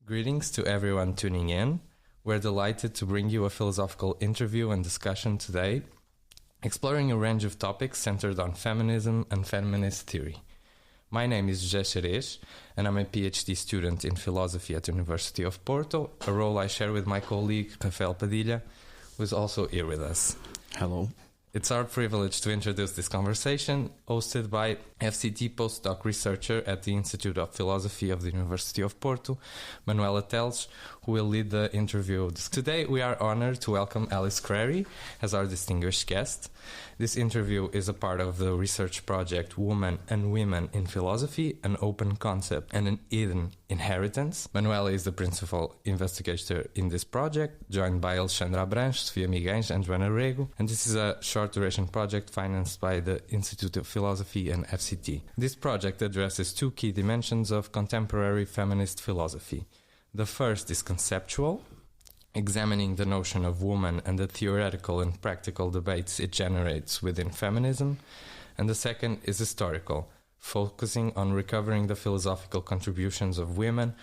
Greetings to everyone tuning in. We're delighted to bring you a philosophical interview and discussion today, exploring a range of topics centered on feminism and feminist theory. My name is José Xerez, and I'm a PhD student in philosophy at the University of Porto, a role I share with my colleague Rafael Padilha, who is also here with us. Hello. It's our privilege to introduce this conversation, hosted by FCT postdoc researcher at the Institute of Philosophy of the University of Porto, Manuela Teles, who will lead the interview. Today we are honored to welcome Alice Crary as our distinguished guest. This interview is a part of the research project Women and Women in Philosophy, an open concept and an hidden inheritance. Manuela is the principal investigator in this project, joined by Alexandra Abranches, Sofia Miguens and Joana Rego, and this is a short-duration project financed by the Institute of Philosophy and FCT. This project addresses two key dimensions of contemporary feminist philosophy. The first is conceptual, examining the notion of woman and the theoretical and practical debates it generates within feminism, and the second is historical, focusing on recovering the philosophical contributions of women,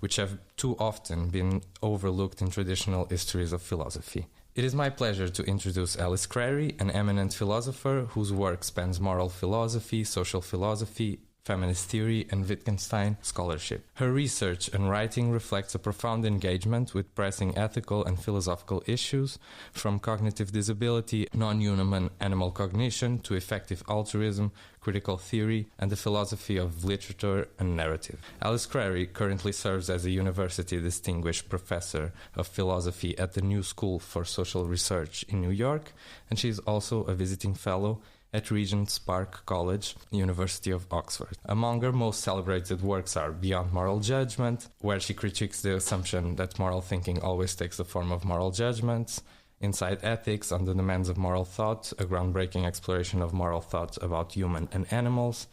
which have too often been overlooked in traditional histories of philosophy. It is my pleasure to introduce Alice Crary, an eminent philosopher whose work spans moral philosophy, social philosophy, feminist theory, and Wittgenstein scholarship. Her research and writing reflects a profound engagement with pressing ethical and philosophical issues, from cognitive disability, non-human animal cognition, to effective altruism, critical theory, and the philosophy of literature and narrative. Alice Crary currently serves as a University Distinguished Professor of Philosophy at the New School for Social Research in New York, and she is also a visiting fellow at Regent's Park College, University of Oxford. Among her most celebrated works are Beyond Moral Judgment, where she critiques the assumption that moral thinking always takes the form of moral judgments, Inside Ethics, On the Demands of Moral Thought, a groundbreaking exploration of moral thought about human and animals,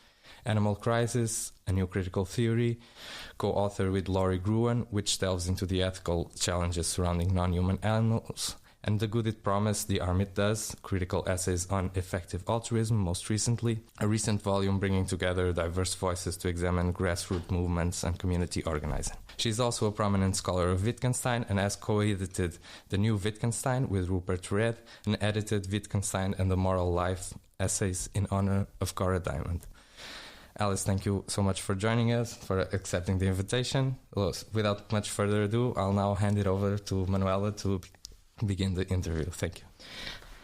Animal Crisis, a new critical theory, co-author with Laurie Gruen, which delves into the ethical challenges surrounding non-human animals, and The Good It Promised, The Harm It Does, critical essays on effective altruism, most recently, a recent volume bringing together diverse voices to examine grassroots movements and community organizing. She is also a prominent scholar of Wittgenstein and has co-edited The New Wittgenstein with Rupert Red and edited Wittgenstein and the Moral Life essays in honor of Cora Diamond. Alice, thank you so much for joining us, for accepting the invitation. Without much further ado, I'll now hand it over to Manuela to begin the interview. Thank you.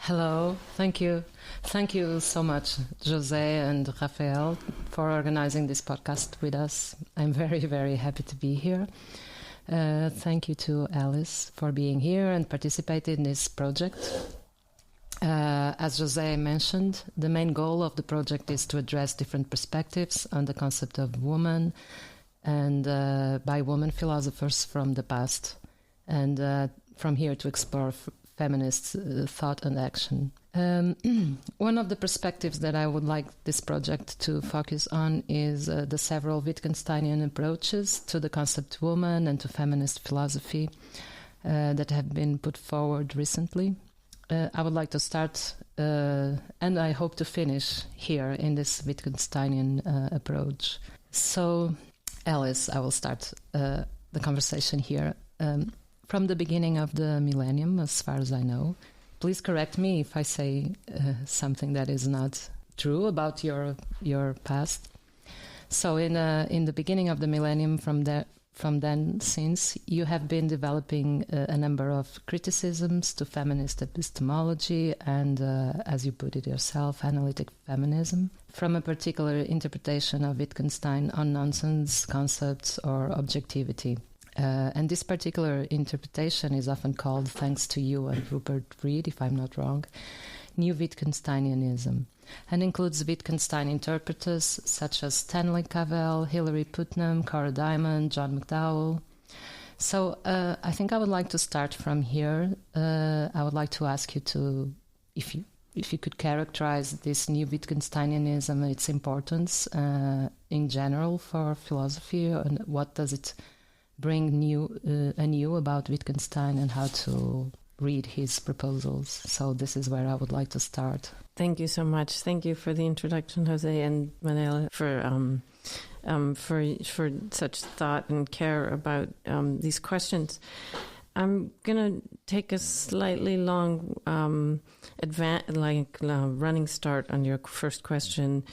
Hello, thank you. Thank you so much, José and Rafael, for organizing this podcast with us. I'm very, very happy to be here. Thank you to Alice for being here and participating in this project. As José mentioned, the main goal of the project is to address different perspectives on the concept of woman and by women philosophers from the past, and from here to explore feminist thought and action. One of the perspectives that I would like this project to focus on is the several Wittgensteinian approaches to the concept woman and to feminist philosophy that have been put forward recently. I would like to start, and I hope to finish here in this Wittgensteinian approach. So, Alice, I will start the conversation here. From the beginning of the millennium, as far as I know, please correct me if I say something that is not true about your past. So in the beginning of the millennium, from then since, you have been developing a number of criticisms to feminist epistemology and, as you put it yourself, analytic feminism, from a particular interpretation of Wittgenstein on nonsense concepts or objectivity. And this particular interpretation is often called, thanks to you and Rupert Reed, if I'm not wrong, New Wittgensteinianism, and includes Wittgenstein interpreters such as Stanley Cavell, Hilary Putnam, Cora Diamond, John McDowell. So I think I would like to start from here. I would like to ask you to, if you could characterize this New Wittgensteinianism, its importance in general for philosophy, and what does it bring anew about Wittgenstein, and how to read his proposals. So this is where I would like to start. Thank you so much. Thank you for the introduction, Jose and Manuela, for such thought and care about these questions. I'm gonna take a slightly long running start on your first question,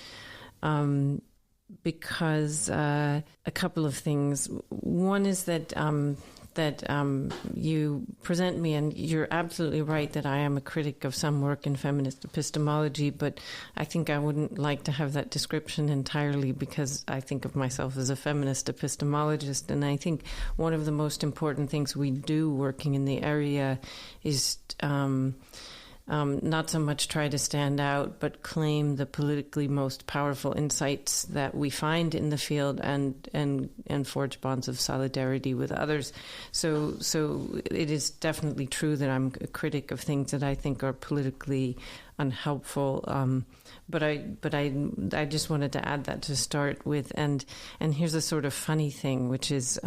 because a couple of things. One is that you present me, and you're absolutely right that I am a critic of some work in feminist epistemology, but I think I wouldn't like to have that description entirely, because I think of myself as a feminist epistemologist, and I think one of the most important things we do working in the area is not so much try to stand out, but claim the politically most powerful insights that we find in the field and forge bonds of solidarity with others. So it is definitely true that I'm a critic of things that I think are politically unhelpful. But I just wanted to add that to start with. And here's a sort of funny thing, which is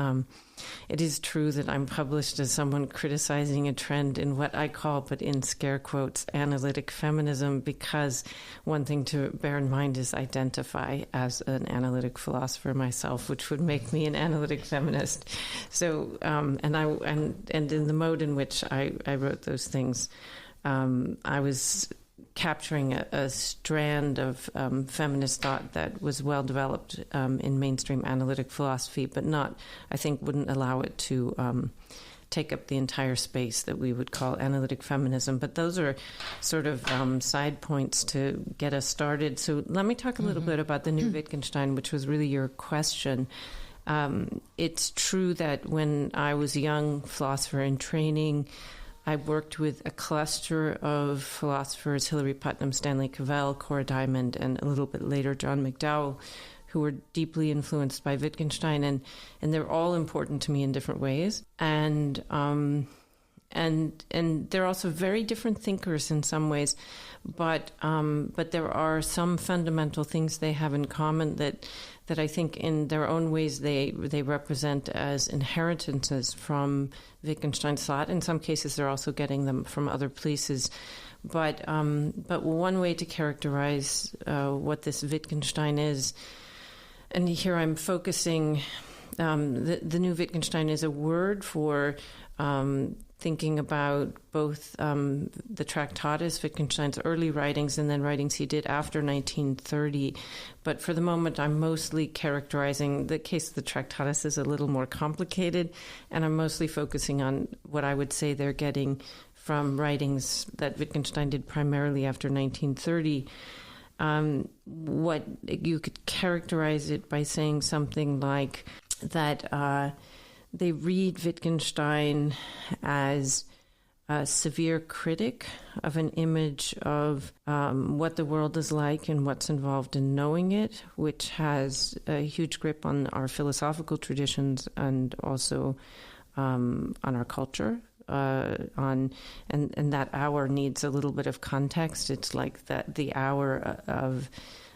it is true that I'm published as someone criticizing a trend in what I call, but in scare quotes, analytic feminism, because one thing to bear in mind is identify as an analytic philosopher myself, which would make me an analytic feminist. So and in the mode in which I wrote those things, I was capturing a strand of feminist thought that was well developed in mainstream analytic philosophy, but wouldn't allow it to take up the entire space that we would call analytic feminism. But those are sort of side points to get us started. So let me talk a little bit about the new Wittgenstein, which was really your question. It's true that when I was a young philosopher in training, I worked with a cluster of philosophers, Hilary Putnam, Stanley Cavell, Cora Diamond, and a little bit later John McDowell, who were deeply influenced by Wittgenstein, and they're all important to me in different ways. And they're also very different thinkers in some ways, but there are some fundamental things they have in common that I think in their own ways they represent as inheritances from Wittgenstein's thought. In some cases, they're also getting them from other places. But one way to characterize what this Wittgenstein is, and here I'm focusing, the new Wittgenstein is a word for thinking about both the Tractatus, Wittgenstein's early writings, and then writings he did after 1930. But for the moment, I'm mostly characterizing the case of the Tractatus is a little more complicated, and I'm mostly focusing on what I would say they're getting from writings that Wittgenstein did primarily after 1930. What you could characterize it by saying something like that they read Wittgenstein as a severe critic of an image of what the world is like and what's involved in knowing it, which has a huge grip on our philosophical traditions and also on our culture. And that hour needs a little bit of context. It's like the hour of,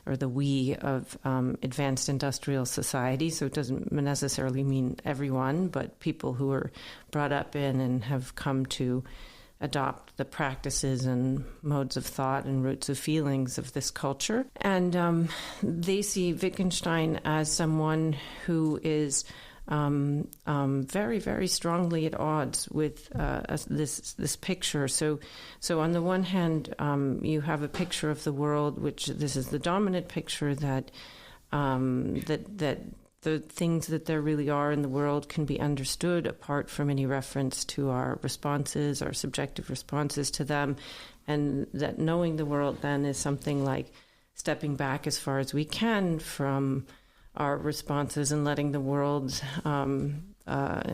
or the we of advanced industrial society. So it doesn't necessarily mean everyone, but people who are brought up in and have come to adopt the practices and modes of thought and roots of feelings of this culture. And they see Wittgenstein as someone who is very, very strongly at odds with this picture. So on the one hand, you have a picture of the world, which this is the dominant picture that the things that there really are in the world can be understood apart from any reference to our responses, our subjective responses to them, and that knowing the world then is something like stepping back as far as we can from our responses and letting the world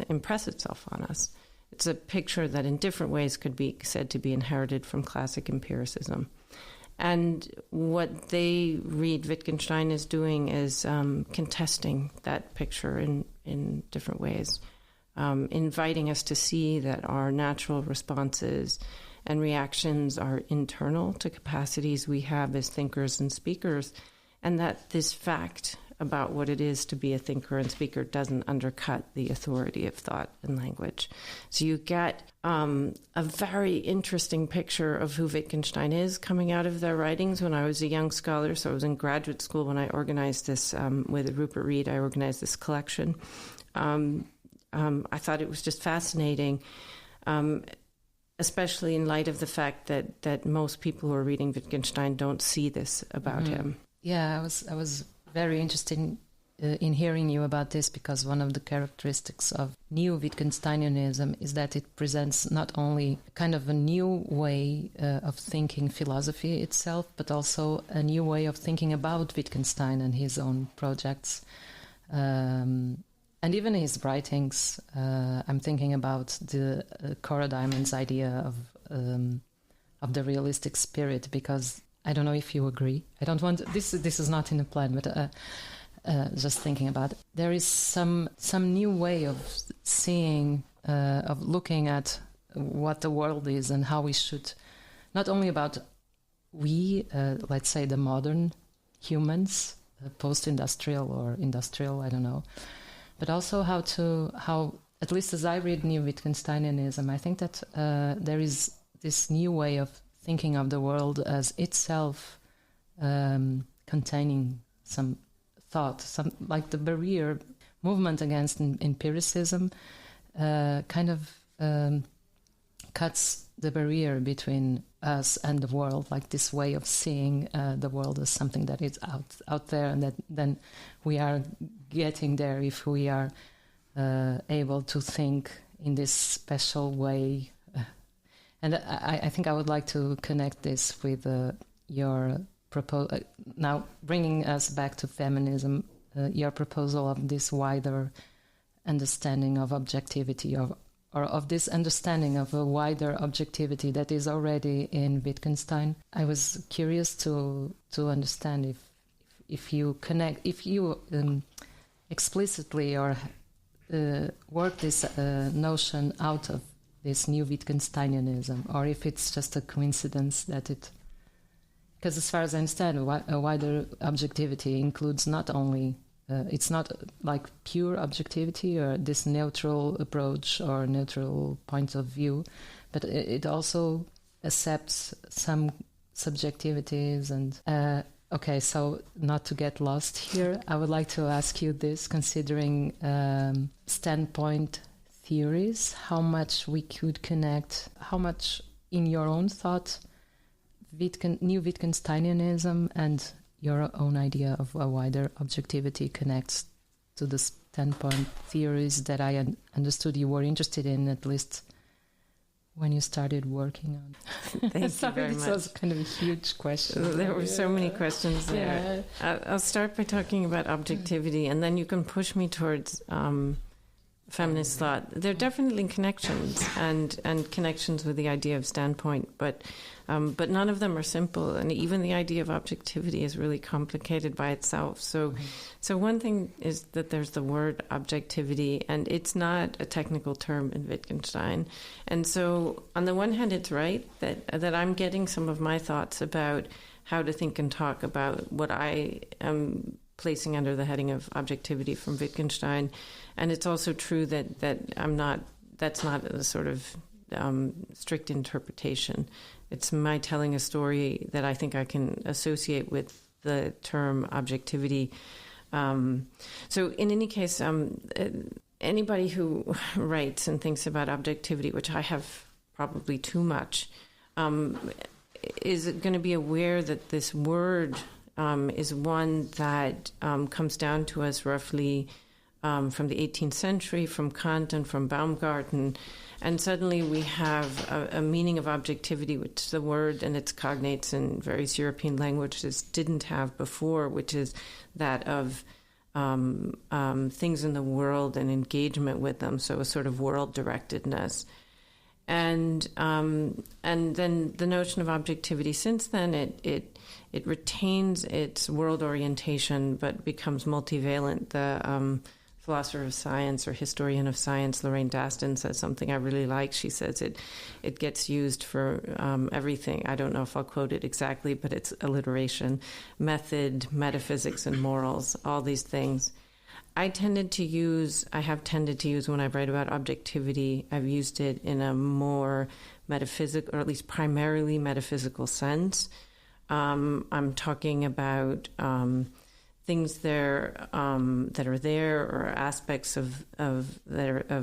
impress itself on us. It's a picture that in different ways could be said to be inherited from classic empiricism. And what they read Wittgenstein as doing is contesting that picture in different ways, inviting us to see that our natural responses and reactions are internal to capacities we have as thinkers and speakers, and that this fact about what it is to be a thinker and speaker doesn't undercut the authority of thought and language. So you get a very interesting picture of who Wittgenstein is coming out of their writings. When I was a young scholar, so I was in graduate school when I organized this, with Rupert Reed, I organized this collection. I thought it was just fascinating, especially in light of the fact that most people who are reading Wittgenstein don't see this about him. Yeah, I was very interested in hearing you about this, because one of the characteristics of new Wittgensteinianism is that it presents not only kind of a new way of thinking philosophy itself, but also a new way of thinking about Wittgenstein and his own projects. And even his writings. I'm thinking about the Cora Diamond's idea of the realistic spirit, because I don't know if you agree. I don't want this is not in the plan, but just thinking about it. There is some new way of seeing, of looking at what the world is and how we should, not only about let's say the modern humans, post-industrial or industrial, I don't know, but also how at least as I read new Wittgensteinianism, I think that there is this new way of thinking of the world as itself containing some thought, some like the barrier movement against empiricism kind of cuts the barrier between us and the world, like this way of seeing the world as something that is out there, and that then we are getting there if we are able to think in this special way. And I think I would like to connect this with your proposal, now bringing us back to feminism, your proposal of this wider understanding of objectivity, or of this understanding of a wider objectivity that is already in Wittgenstein. I was curious to understand if you connect, if you explicitly or work this notion out of this new Wittgensteinianism, or if it's just a coincidence that it... Because as far as I understand, a wider objectivity includes not only... it's not like pure objectivity or this neutral approach or neutral point of view, but it also accepts some subjectivities. And okay, so not to get lost here, I would like to ask you this, considering standpoint theories, how much we could connect, how much in your own thought new Wittgensteinianism and your own idea of a wider objectivity connects to the standpoint theories that I understood you were interested in, at least when you started working on. Thank Sorry, you very this much. was kind of a huge question. There were so many questions there. Yeah. I'll start by talking about objectivity, and then you can push me towards feminist thought. There are definitely connections and connections with the idea of standpoint, but none of them are simple, and even the idea of objectivity is really complicated by itself. So one thing is that there's the word objectivity, and it's not a technical term in Wittgenstein. And so on the one hand, it's right that I'm getting some of my thoughts about how to think and talk about what I am placing under the heading of objectivity from Wittgenstein. And it's also true that that's not a sort of strict interpretation. It's my telling a story that I think I can associate with the term objectivity. So in any case, anybody who writes and thinks about objectivity, which I have probably too much, is going to be aware that this word is one that comes down to us roughly from the 18th century, from Kant and from Baumgarten. And suddenly we have a meaning of objectivity, which the word and its cognates in various European languages didn't have before, which is that of things in the world and engagement with them, so a sort of world-directedness. And then the notion of objectivity, since then, it retains its world orientation, but becomes multivalent. The philosopher of science or historian of science, Lorraine Daston, says something I really like. She says it gets used for everything. I don't know if I'll quote it exactly, but it's alliteration, method, metaphysics, and morals, all these things. I have tended to use when I write about objectivity, I've used it in a more metaphysical, or at least primarily metaphysical sense. I'm talking about things there that are there, or aspects of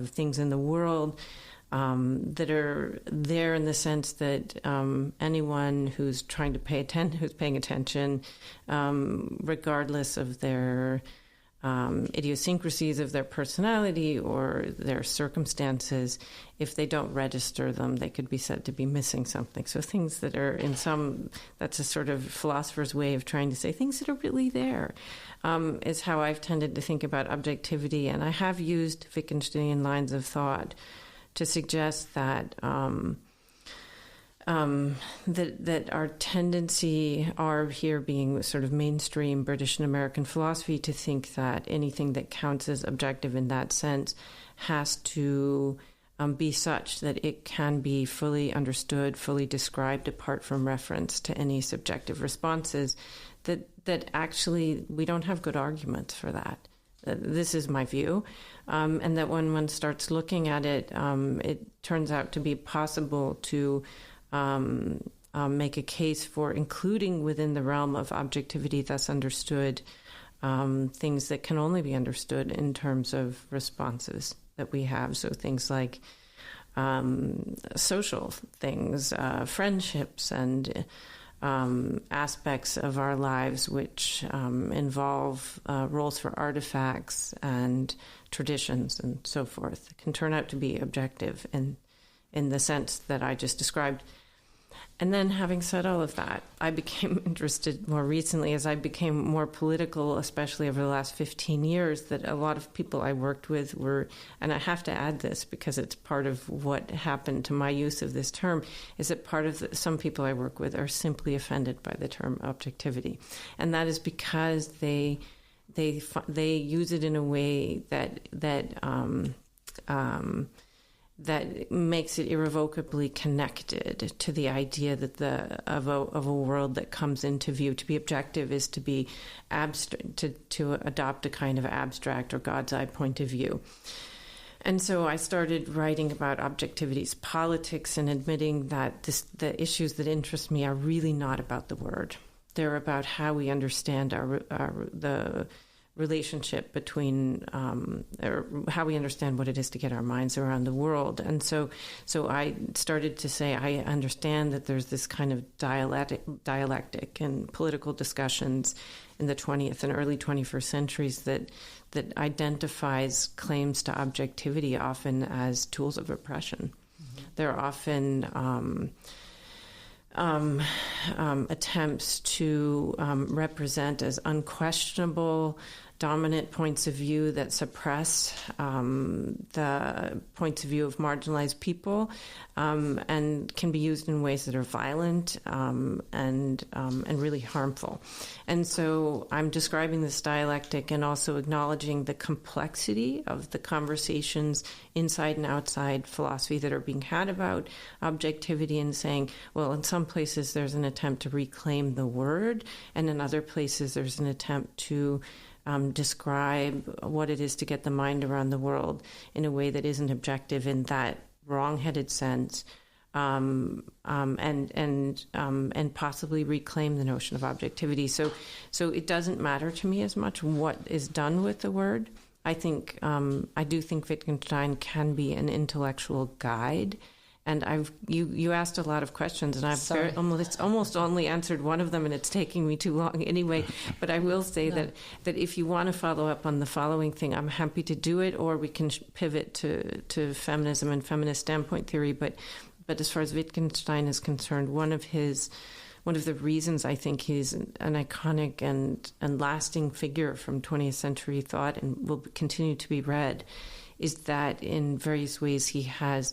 things in the world that are there in the sense that anyone who's trying to who's paying attention, regardless of their idiosyncrasies of their personality or their circumstances, if they don't register them, they could be said to be missing something. So things that are that's a sort of philosopher's way of trying to say things that are really there, is how I've tended to think about objectivity. And I have used Wittgensteinian lines of thought to suggest that that our tendency, our here being sort of mainstream British and American philosophy, to think that anything that counts as objective in that sense has to be such that it can be fully understood, fully described apart from reference to any subjective responses, that actually we don't have good arguments for that. This is my view, and that when one starts looking at it, it turns out to be possible to make a case for including within the realm of objectivity, thus understood, things that can only be understood in terms of responses that we have. So things like social things, friendships, and aspects of our lives which involve roles for artifacts and traditions and so forth. It can turn out to be objective in the sense that I just described. And then, having said all of that, I became interested more recently as I became more political, especially over the last 15 years, that a lot of people I worked with were, and I have to add this because it's part of what happened to my use of this term, is that some people I work with are simply offended by the term objectivity. And that is because they use it in a way that makes it irrevocably connected to the idea that of a world that comes into view. To be objective is to be to adopt a kind of abstract or God's eye point of view. And so I started writing about objectivity's politics and admitting that the issues that interest me are really not about the word. They're about how we understand the relationship between, or how we understand what it is to get our minds around the world. And so I started to say, I understand that there's this kind of dialectic in political discussions in the 20th and early 21st centuries that identifies claims to objectivity often as tools of oppression. Mm-hmm. They're often attempts to represent as unquestionable dominant points of view that suppress the points of view of marginalized people, and can be used in ways that are violent and really harmful. And so I'm describing this dialectic and also acknowledging the complexity of the conversations inside and outside philosophy that are being had about objectivity, and saying, well, in some places there's an attempt to reclaim the word, and in other places there's an attempt to describe what it is to get the mind around the world in a way that isn't objective in that wrong-headed sense, and possibly reclaim the notion of objectivity. So it doesn't matter to me as much what is done with the word. I do think Wittgenstein can be an intellectual guide. And you asked a lot of questions, and I've almost only answered one of them, and it's taking me too long anyway. But I will say that if you want to follow up on the following thing, I'm happy to do it, or we can pivot to feminism and feminist standpoint theory. But as far as Wittgenstein is concerned, one of the reasons I think he's an iconic and lasting figure from 20th century thought and will continue to be read is that in various ways he has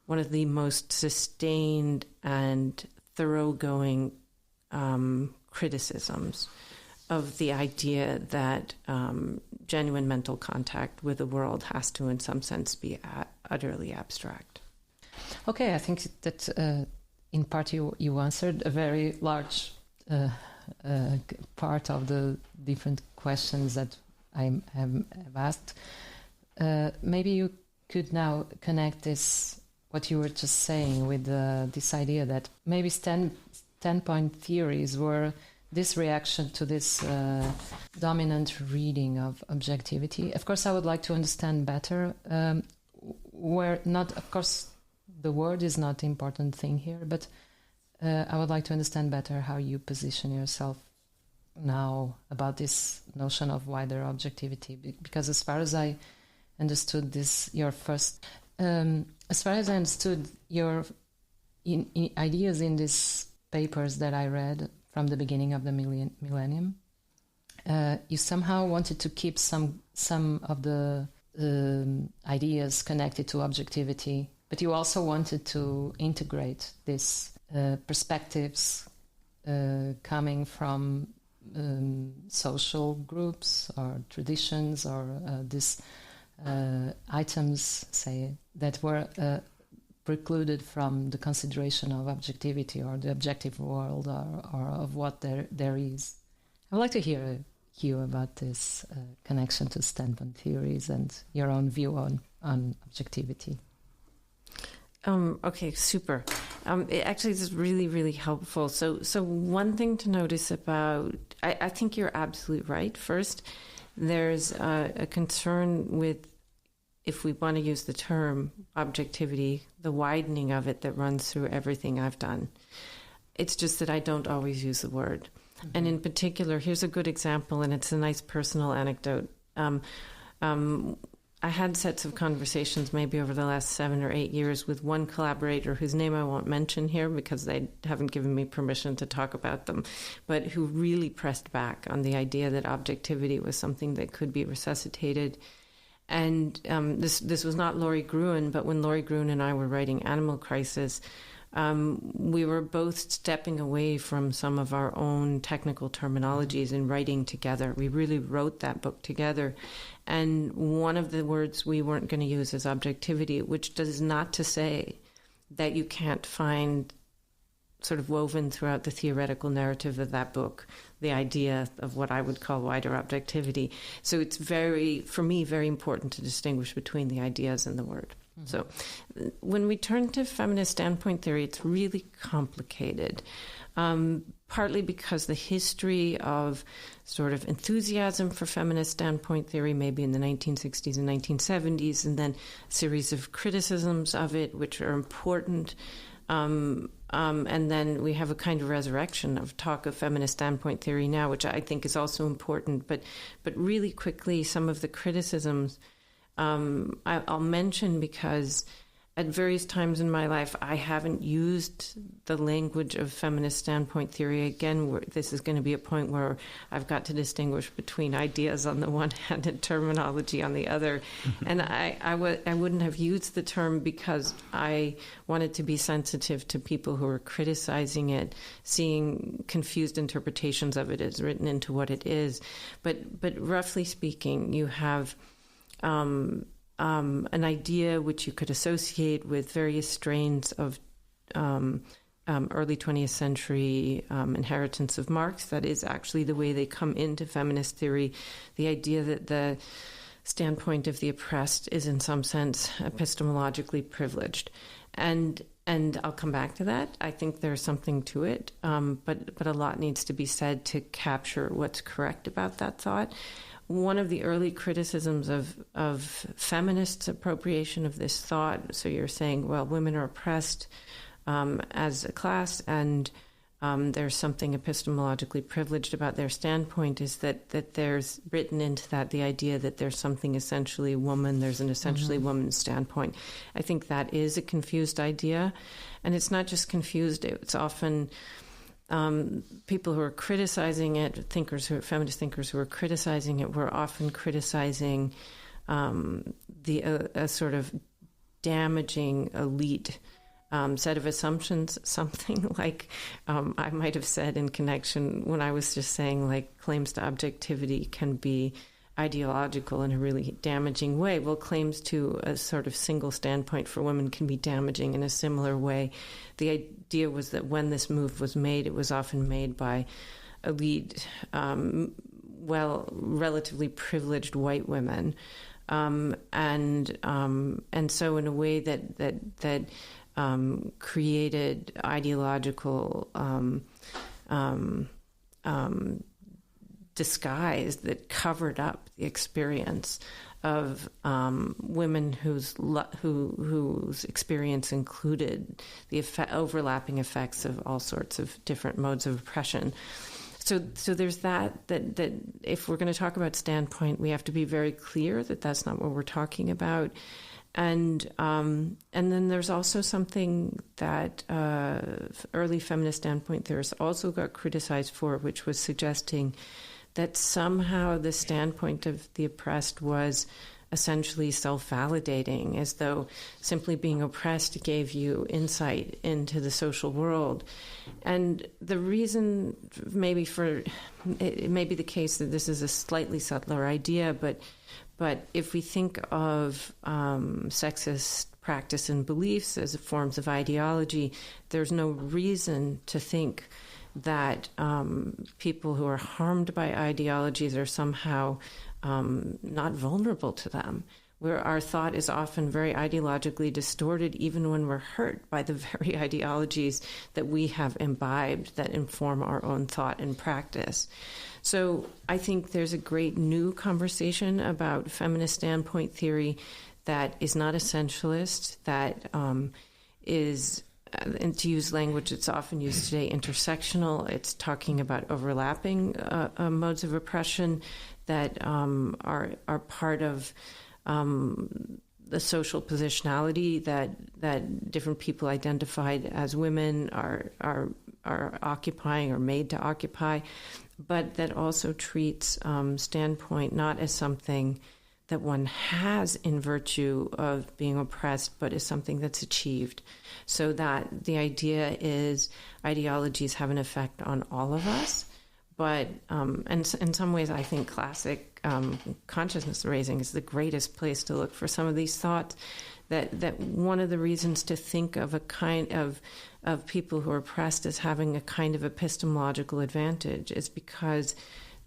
one of the most sustained and thoroughgoing criticisms of the idea that genuine mental contact with the world has to, in some sense, be utterly abstract. Okay, I think that in part you answered a very large part of the different questions that I have asked. Maybe you could now connect this, what you were just saying, with this idea that maybe standpoint theories were this reaction to this dominant reading of objectivity. Of course, I would like to understand better where not, of course, the word is not the important thing here, but I would like to understand better how you position yourself now about this notion of wider objectivity, because as far as I understood this, your first, as far as I understood your ideas in these papers that I read from the beginning of the millennium, you somehow wanted to keep some of the ideas connected to objectivity, but you also wanted to integrate these perspectives coming from social groups or traditions or these items, say, that were precluded from the consideration of objectivity or the objective world or of what there is. I'd like to hear you about this connection to standpoint theories and your own view on objectivity. Okay, super. It actually is really, really helpful. So one thing to notice about, I think you're absolutely right. First, there's a concern with, if we want to use the term objectivity, the widening of it that runs through everything I've done. It's just that I don't always use the word. Mm-hmm. And in particular, here's a good example, and it's a nice personal anecdote. I had sets of conversations maybe over the last 7 or 8 years with one collaborator whose name I won't mention here because they haven't given me permission to talk about them, but who really pressed back on the idea that objectivity was something that could be resuscitated. And this was not Laurie Gruen, but when Laurie Gruen and I were writing Animal Crisis, we were both stepping away from some of our own technical terminologies and writing together. We really wrote that book together. And one of the words we weren't going to use is objectivity, which does not to say that you can't find sort of woven throughout the theoretical narrative of that book the idea of what I would call wider objectivity. So it's for me, very important to distinguish between the ideas and the word. Mm-hmm. So when we turn to feminist standpoint theory, it's really complicated, partly because the history of sort of enthusiasm for feminist standpoint theory, maybe in the 1960s and 1970s, and then a series of criticisms of it, which are important. And then we have a kind of resurrection of talk of feminist standpoint theory now, which I think is also important. But really quickly, some of the criticisms I'll mention because at various times in my life, I haven't used the language of feminist standpoint theory. Again, this is going to be a point where I've got to distinguish between ideas on the one hand and terminology on the other. And I wouldn't have used the term because I wanted to be sensitive to people who are criticizing it, seeing confused interpretations of it as written into what it is. But roughly speaking, you have an idea which you could associate with various strains of early 20th century inheritance of Marx. That is actually the way they come into feminist theory, the idea that the standpoint of the oppressed is in some sense epistemologically privileged. And I'll come back to that. I think there's something to it, but a lot needs to be said to capture what's correct about that thought. One of the early criticisms of feminists' appropriation of this thought, so you're saying, well, women are oppressed as a class, and there's something epistemologically privileged about their standpoint, is that there's written into that the idea that there's something essentially woman, there's an essentially woman's standpoint. I think that is a confused idea, and it's not just confused, it's often... people who are criticizing it, feminist thinkers who are criticizing it, were often criticizing a sort of damaging elite set of assumptions, something like I might have said in connection when I was just saying, like, claims to objectivity can be ideological in a really damaging way. Well, claims to a sort of single standpoint for women can be damaging in a similar way. The idea was that when this move was made, it was often made by elite, relatively privileged white women, and so in a way that created ideological disguise that covered up the experience of women whose experience included the overlapping effects of all sorts of different modes of oppression. So there's that if we're going to talk about standpoint, we have to be very clear that that's not what we're talking about. And then there's also something that early feminist standpoint theorists also got criticized for, which was suggesting that somehow the standpoint of the oppressed was essentially self-validating, as though simply being oppressed gave you insight into the social world. And the reason it may be the case that this is a slightly subtler idea, but if we think of sexist practice and beliefs as forms of ideology, there's no reason to think that people who are harmed by ideologies are somehow not vulnerable to them, where our thought is often very ideologically distorted even when we're hurt by the very ideologies that we have imbibed that inform our own thought and practice. So I think there's a great new conversation about feminist standpoint theory that is not essentialist, that is, and to use language that's often used today, intersectional. It's talking about overlapping modes of oppression that are part of the social positionality that different people identified as women are occupying or made to occupy, but that also treats standpoint not as something that one has in virtue of being oppressed, but is something that's achieved. So that the idea is ideologies have an effect on all of us, but and in some ways I think classic consciousness raising is the greatest place to look for some of these thoughts, that one of the reasons to think of a kind of people who are oppressed as having a kind of epistemological advantage is because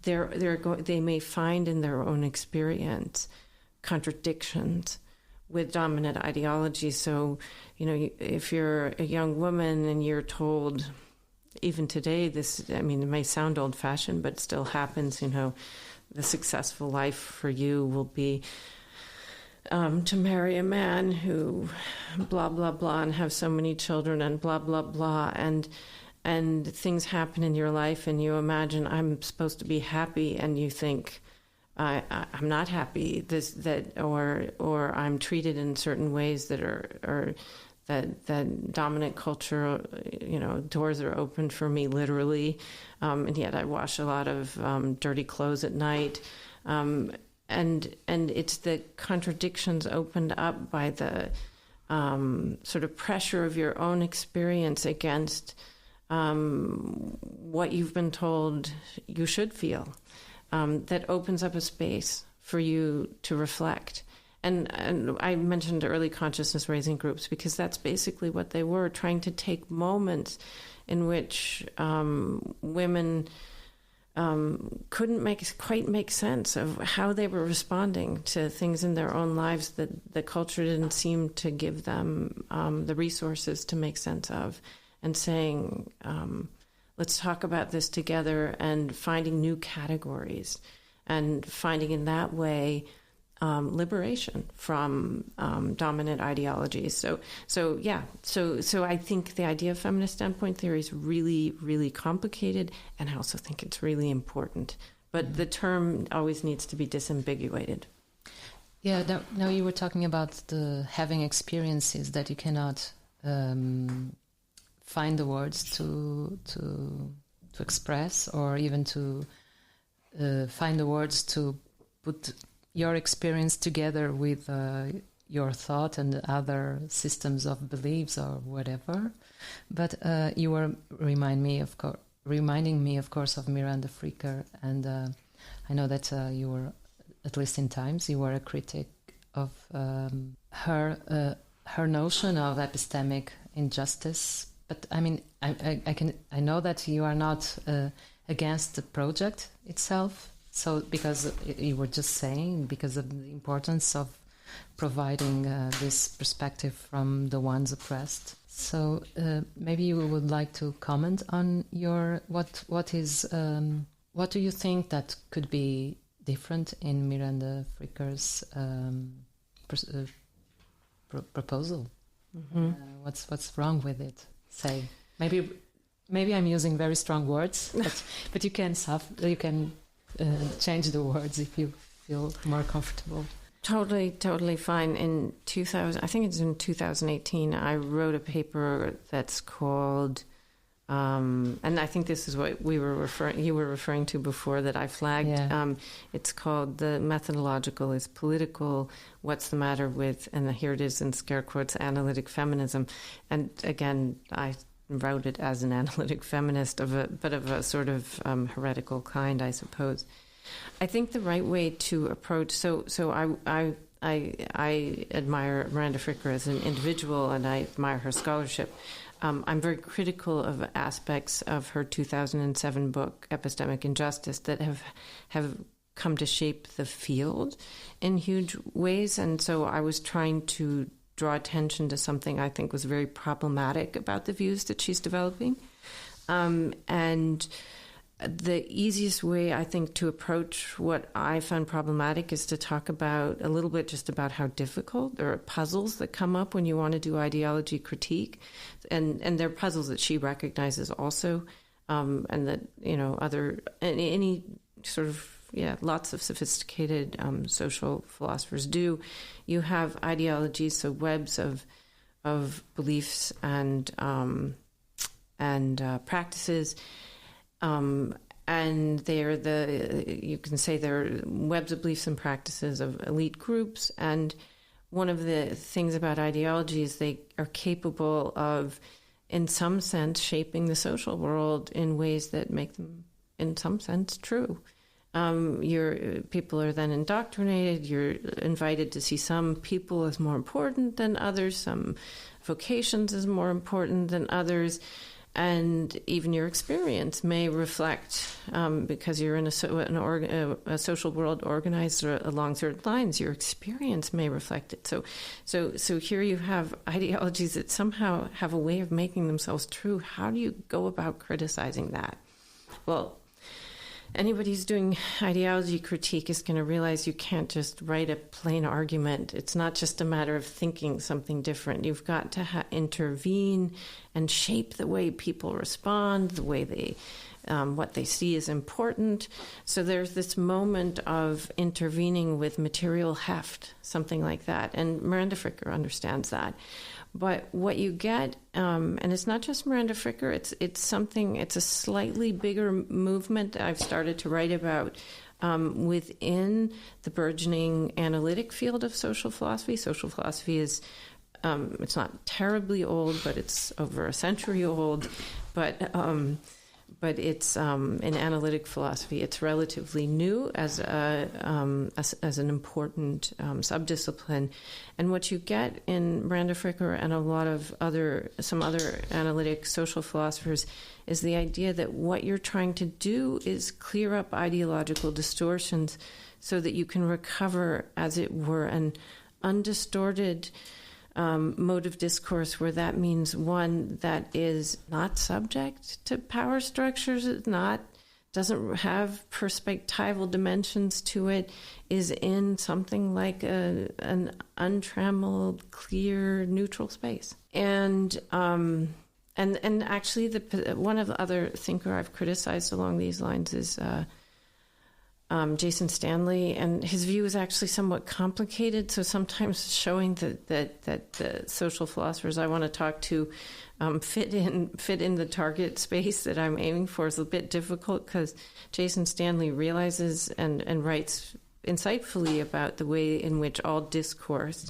they may find in their own experience contradictions with dominant ideology. So, if you're a young woman and you're told, even today, it may sound old-fashioned, but it still happens, the successful life for you will be to marry a man who blah, blah, blah, and have so many children and blah, blah, blah, and things happen in your life and you imagine I'm supposed to be happy, and you think I'm not happy, or I'm treated in certain ways that are that dominant culture, doors are open for me literally, and yet I wash a lot of dirty clothes at night, and it's the contradictions opened up by the sort of pressure of your own experience against what you've been told you should feel, that opens up a space for you to reflect. And I mentioned early consciousness raising groups because that's basically what they were, trying to take moments in which women couldn't quite make sense of how they were responding to things in their own lives that the culture didn't seem to give them the resources to make sense of, and saying, let's talk about this together, and finding new categories and finding in that way liberation from dominant ideologies. So I think the idea of feminist standpoint theory is really, really complicated, and I also think it's really important. But the term always needs to be disambiguated. Yeah, now you were talking about the having experiences that you cannot find the words to express, or even to find the words to put your experience together with your thought and other systems of beliefs or whatever. But you were reminding me, of course, of Miranda Fricker, and I know that you were, at least in times, you were a critic of her notion of epistemic injustice. But I mean, I know that you are not against the project itself. So because you were just saying, because of the importance of providing this perspective from the ones oppressed. So maybe you would like to comment on what do you think that could be different in Miranda Fricker's proposal? Mm-hmm. What's wrong with it? Say maybe I'm using very strong words, but you can change the words if you feel more comfortable. Totally fine. In 2018, I wrote a paper that's called, and I think this is what you were referring to before that I flagged. Yeah. It's called "The Methodological is Political: What's the Matter with," and here it is in scare quotes, analytic feminism. And again, I wrote it as an analytic feminist, but of a sort of heretical kind, I suppose. I think the right way to approach. So I admire Miranda Fricker as an individual, and I admire her scholarship. I'm very critical of aspects of her 2007 book, Epistemic Injustice, that have come to shape the field in huge ways. And so I was trying to draw attention to something I think was very problematic about the views that she's developing. And the easiest way, I think, to approach what I found problematic is to talk about a little bit just about how difficult there are puzzles that come up when you want to do ideology critique. And there are puzzles that she recognizes also, and that, any sort of, lots of sophisticated social philosophers do. You have ideologies, so webs of beliefs and practices. And you can say they're webs of beliefs and practices of elite groups. And one of the things about ideology is they are capable of, in some sense, shaping the social world in ways that make them, in some sense, true. People are then indoctrinated. You're invited to see some people as more important than others, some vocations as more important than others. And even your experience may reflect, because you're in a social world organized along certain lines, your experience may reflect it. So here you have ideologies that somehow have a way of making themselves true. How do you go about criticizing that? Well, anybody who's doing ideology critique is going to realize you can't just write a plain argument. It's not just a matter of thinking something different. You've got to intervene and shape the way people respond, the way they, what they see is important. So there's this moment of intervening with material heft, something like that. And Miranda Fricker understands that. But what you get, and it's not just Miranda Fricker, it's a slightly bigger movement I've started to write about within the burgeoning analytic field of social philosophy. Social philosophy is, it's not terribly old, but it's over a century old. But it's in analytic philosophy, it's relatively new as an important subdiscipline. And what you get in Miranda Fricker and some other analytic social philosophers is the idea that what you're trying to do is clear up ideological distortions so that you can recover, as it were, an undistorted mode of discourse, where that means one that is not subject to power structures, doesn't have perspectival dimensions to it, is in something like an untrammeled, clear, neutral space. And actually, one of the other thinker I've criticized along these lines is Jason Stanley, and his view is actually somewhat complicated. So sometimes showing that the social philosophers I want to talk to fit in the target space that I'm aiming for is a bit difficult, because Jason Stanley realizes and writes insightfully about the way in which all discourse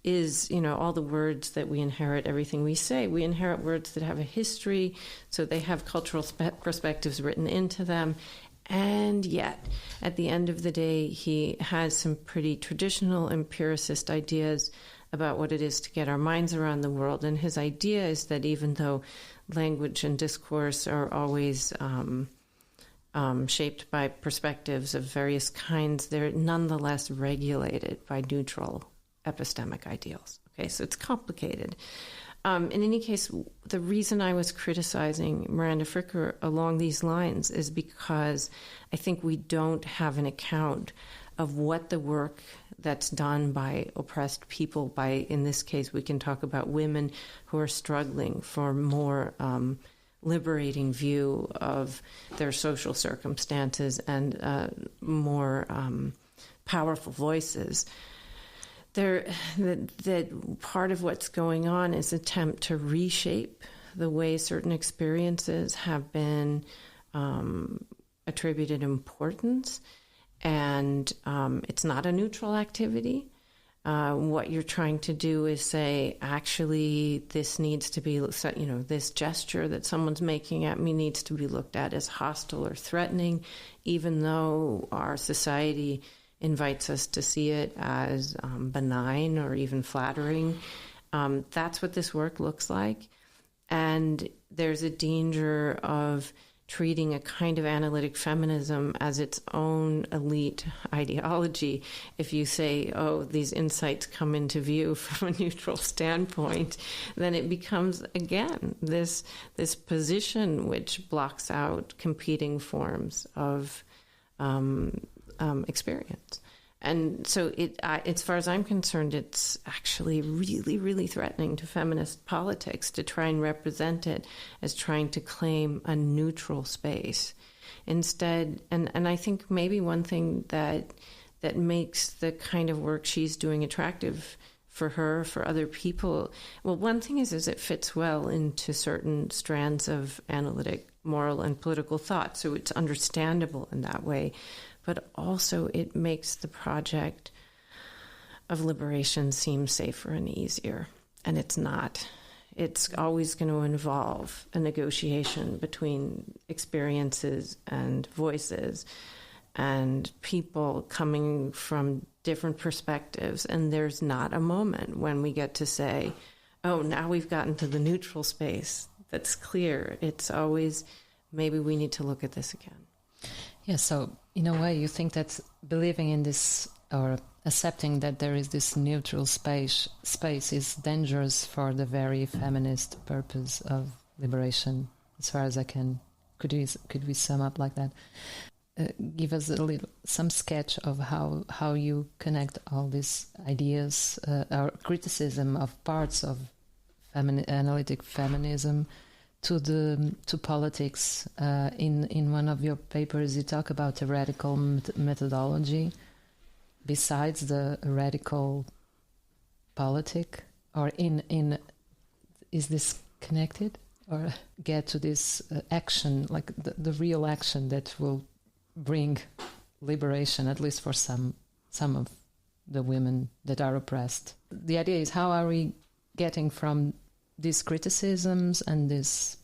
is, all the words that we inherit, everything we say. We inherit words that have a history, so they have cultural perspectives written into them. And yet, at the end of the day, he has some pretty traditional empiricist ideas about what it is to get our minds around the world. And his idea is that even though language and discourse are always shaped by perspectives of various kinds, they're nonetheless regulated by neutral epistemic ideals. Okay, so it's complicated. In any case, the reason I was criticizing Miranda Fricker along these lines is because I think we don't have an account of what the work that's done by oppressed people, by, in this case, we can talk about women who are struggling for more liberating view of their social circumstances and more powerful voices. That part of what's going on is an attempt to reshape the way certain experiences have been attributed importance, and it's not a neutral activity. What you're trying to do is say, actually, this needs to be, this gesture that someone's making at me needs to be looked at as hostile or threatening, even though our society invites us to see it as benign or even flattering. That's what this work looks like. And there's a danger of treating a kind of analytic feminism as its own elite ideology. If you say, oh, these insights come into view from a neutral standpoint, then it becomes, again, this position which blocks out competing forms of experience. And so as far as I'm concerned, it's actually really, really threatening to feminist politics to try and represent it as trying to claim a neutral space. Instead, and I think maybe one thing that makes the kind of work she's doing attractive for her, for other people, well, one thing is it fits well into certain strands of analytic, moral, and political thought, so it's understandable in that way. But also it makes the project of liberation seem safer and easier. And it's not. It's always going to involve a negotiation between experiences and voices and people coming from different perspectives. And there's not a moment when we get to say, oh, now we've gotten to the neutral space that's clear. It's always, maybe we need to look at this again. Yeah, so in a way you think that believing in this or accepting that there is this neutral space is dangerous for the very feminist purpose of liberation, as far as I can. Could we sum up like that? Give us some sketch of how you connect all these ideas or criticism of parts of analytic feminism to politics. In one of your papers, you talk about a radical methodology besides the radical politic, or in is this connected, or get to this action, like the real action that will bring liberation, at least for some of the women that are oppressed. The idea is, how are we getting from these criticisms and these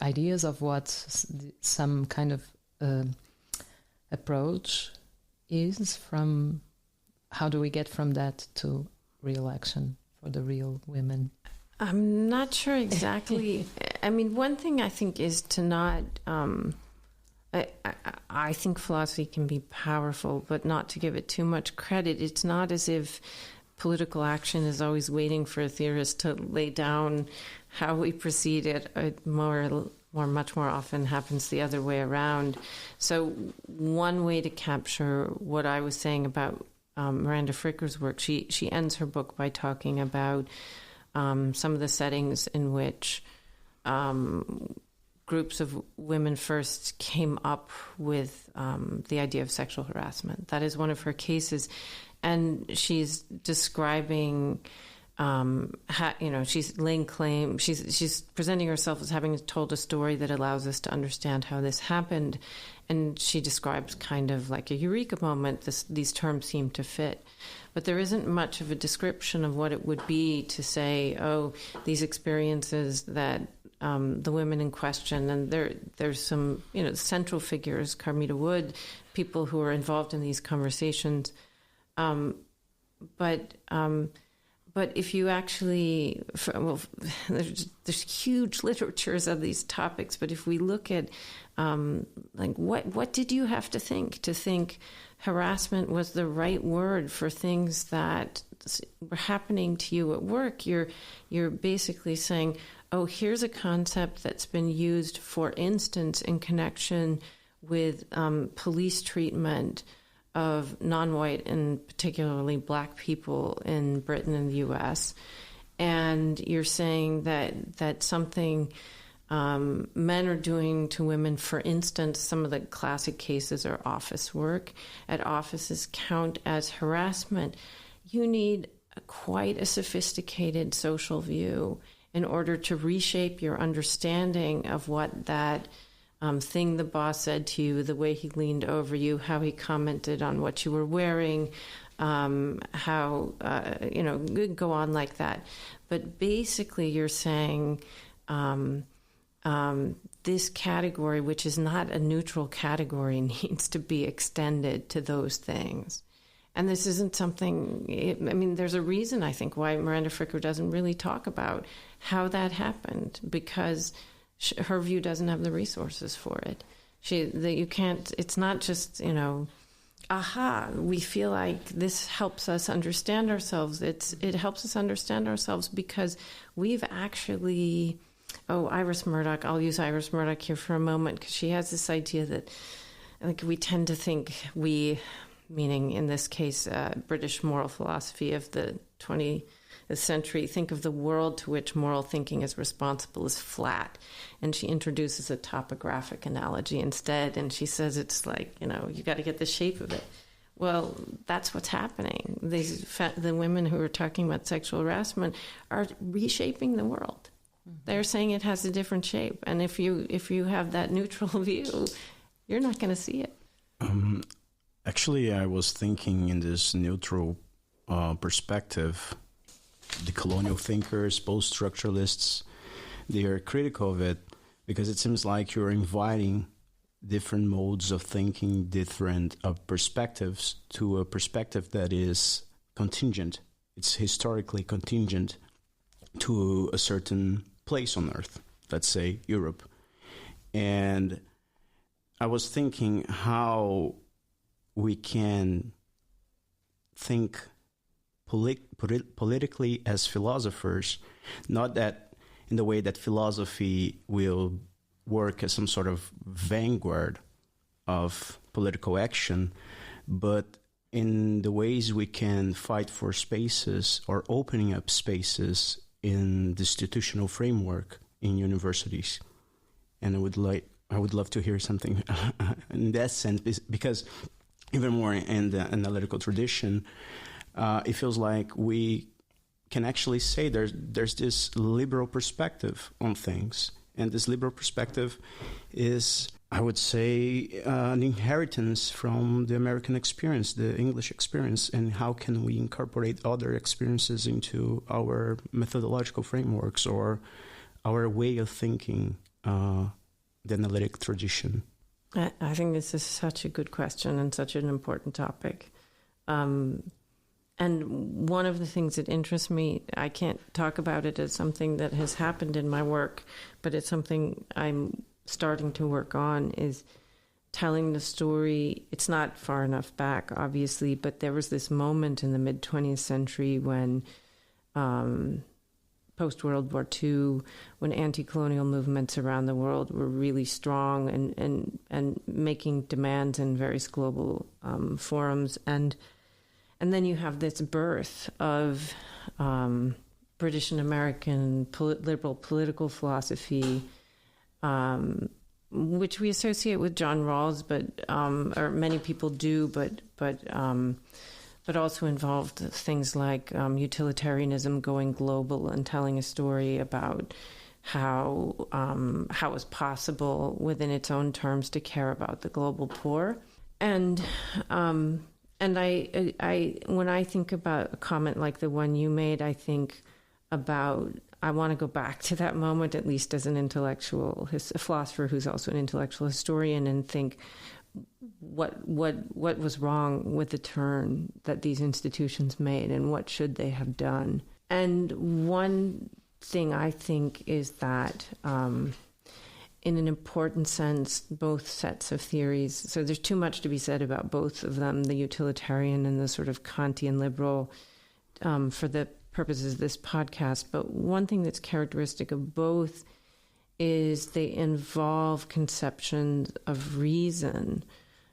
ideas of what some kind of approach is, from how do we get from that to real action for the real women? I'm not sure exactly. I mean, one thing I think is to not... I think philosophy can be powerful, but not to give it too much credit. It's not as if political action is always waiting for a theorist to lay down how we proceed. It much more often happens the other way around. So one way to capture what I was saying about Miranda Fricker's work, she ends her book by talking about some of the settings in which groups of women first came up with the idea of sexual harassment. That is one of her cases. And she's describing she's laying claim. She's presenting herself as having told a story that allows us to understand how this happened, and she describes kind of like a eureka moment. These terms seem to fit, but there isn't much of a description of what it would be to say, oh, these experiences that the women in question, and there's some central figures, Carmita Wood, people who are involved in these conversations, but if you actually, there's huge literatures of these topics, but if we look at what did you have to think harassment was the right word for things that were happening to you at work, you're basically saying, oh, here's a concept that's been used, for instance, in connection with police treatment of non-white and particularly black people in Britain and the U.S. And you're saying that something men are doing to women, for instance, some of the classic cases are office work, at offices count as harassment. You need quite a sophisticated social view in order to reshape your understanding of what that thing the boss said to you, the way he leaned over you, how he commented on what you were wearing, how, go on like that. But basically you're saying this category, which is not a neutral category, needs to be extended to those things. And this isn't something, there's a reason, I think, why Miranda Fricker doesn't really talk about how that happened, because her view doesn't have the resources for it. It's not just, we feel like this helps us understand ourselves. It helps us understand ourselves because we've actually, Iris Murdoch, I'll use Iris Murdoch here for a moment, because she has this idea that we tend to think meaning in this case, British moral philosophy of the 20th century, think of the world to which moral thinking is responsible as flat. And she introduces a topographic analogy instead, and she says it's like, you got to get the shape of it. Well, that's what's happening. The women who are talking about sexual harassment are reshaping the world. Mm-hmm. They're saying it has a different shape. And if you have that neutral view, you're not going to see it. Actually, I was thinking in this neutral perspective, the colonial thinkers, post-structuralists, they are critical of it because it seems like you're inviting different modes of thinking, different perspectives to a perspective that is contingent. It's historically contingent to a certain place on Earth, let's say Europe. And I was thinking how we can think politically as philosophers, not that in the way that philosophy will work as some sort of vanguard of political action, but in the ways we can fight for spaces or opening up spaces in the institutional framework in universities. And I would love to hear something in that sense, because even more in the analytical tradition, it feels like we can actually say there's this liberal perspective on things. And this liberal perspective is, I would say, an inheritance from the American experience, the English experience, and how can we incorporate other experiences into our methodological frameworks or our way of thinking, the analytic tradition. I think this is such a good question and such an important topic. And one of the things that interests me, I can't talk about it as something that has happened in my work, but it's something I'm starting to work on, is telling the story. It's not far enough back, obviously, but there was this moment in the mid-20th century when post-World War II, when anti-colonial movements around the world were really strong and making demands in various global forums. And then you have this birth of British and American liberal political philosophy, which we associate with John Rawls, but or many people do, but but also involved things like utilitarianism, going global and telling a story about how it's possible within its own terms to care about the global poor. And I when I think about a comment like the one you made, I think about, I want to go back to that moment, at least as an intellectual, a philosopher who's also an intellectual historian, and think what was wrong with the turn that these institutions made, and what should they have done. And one thing I think is that in an important sense, both sets of theories, so there's too much to be said about both of them, the utilitarian and the sort of Kantian liberal, for the purposes of this podcast. But one thing that's characteristic of both is they involve conceptions of reason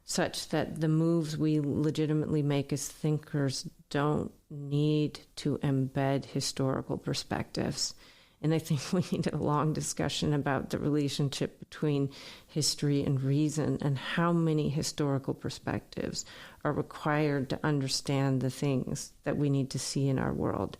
such that the moves we legitimately make as thinkers don't need to embed historical perspectives. And I think we need a long discussion about the relationship between history and reason, and how many historical perspectives are required to understand the things that we need to see in our world.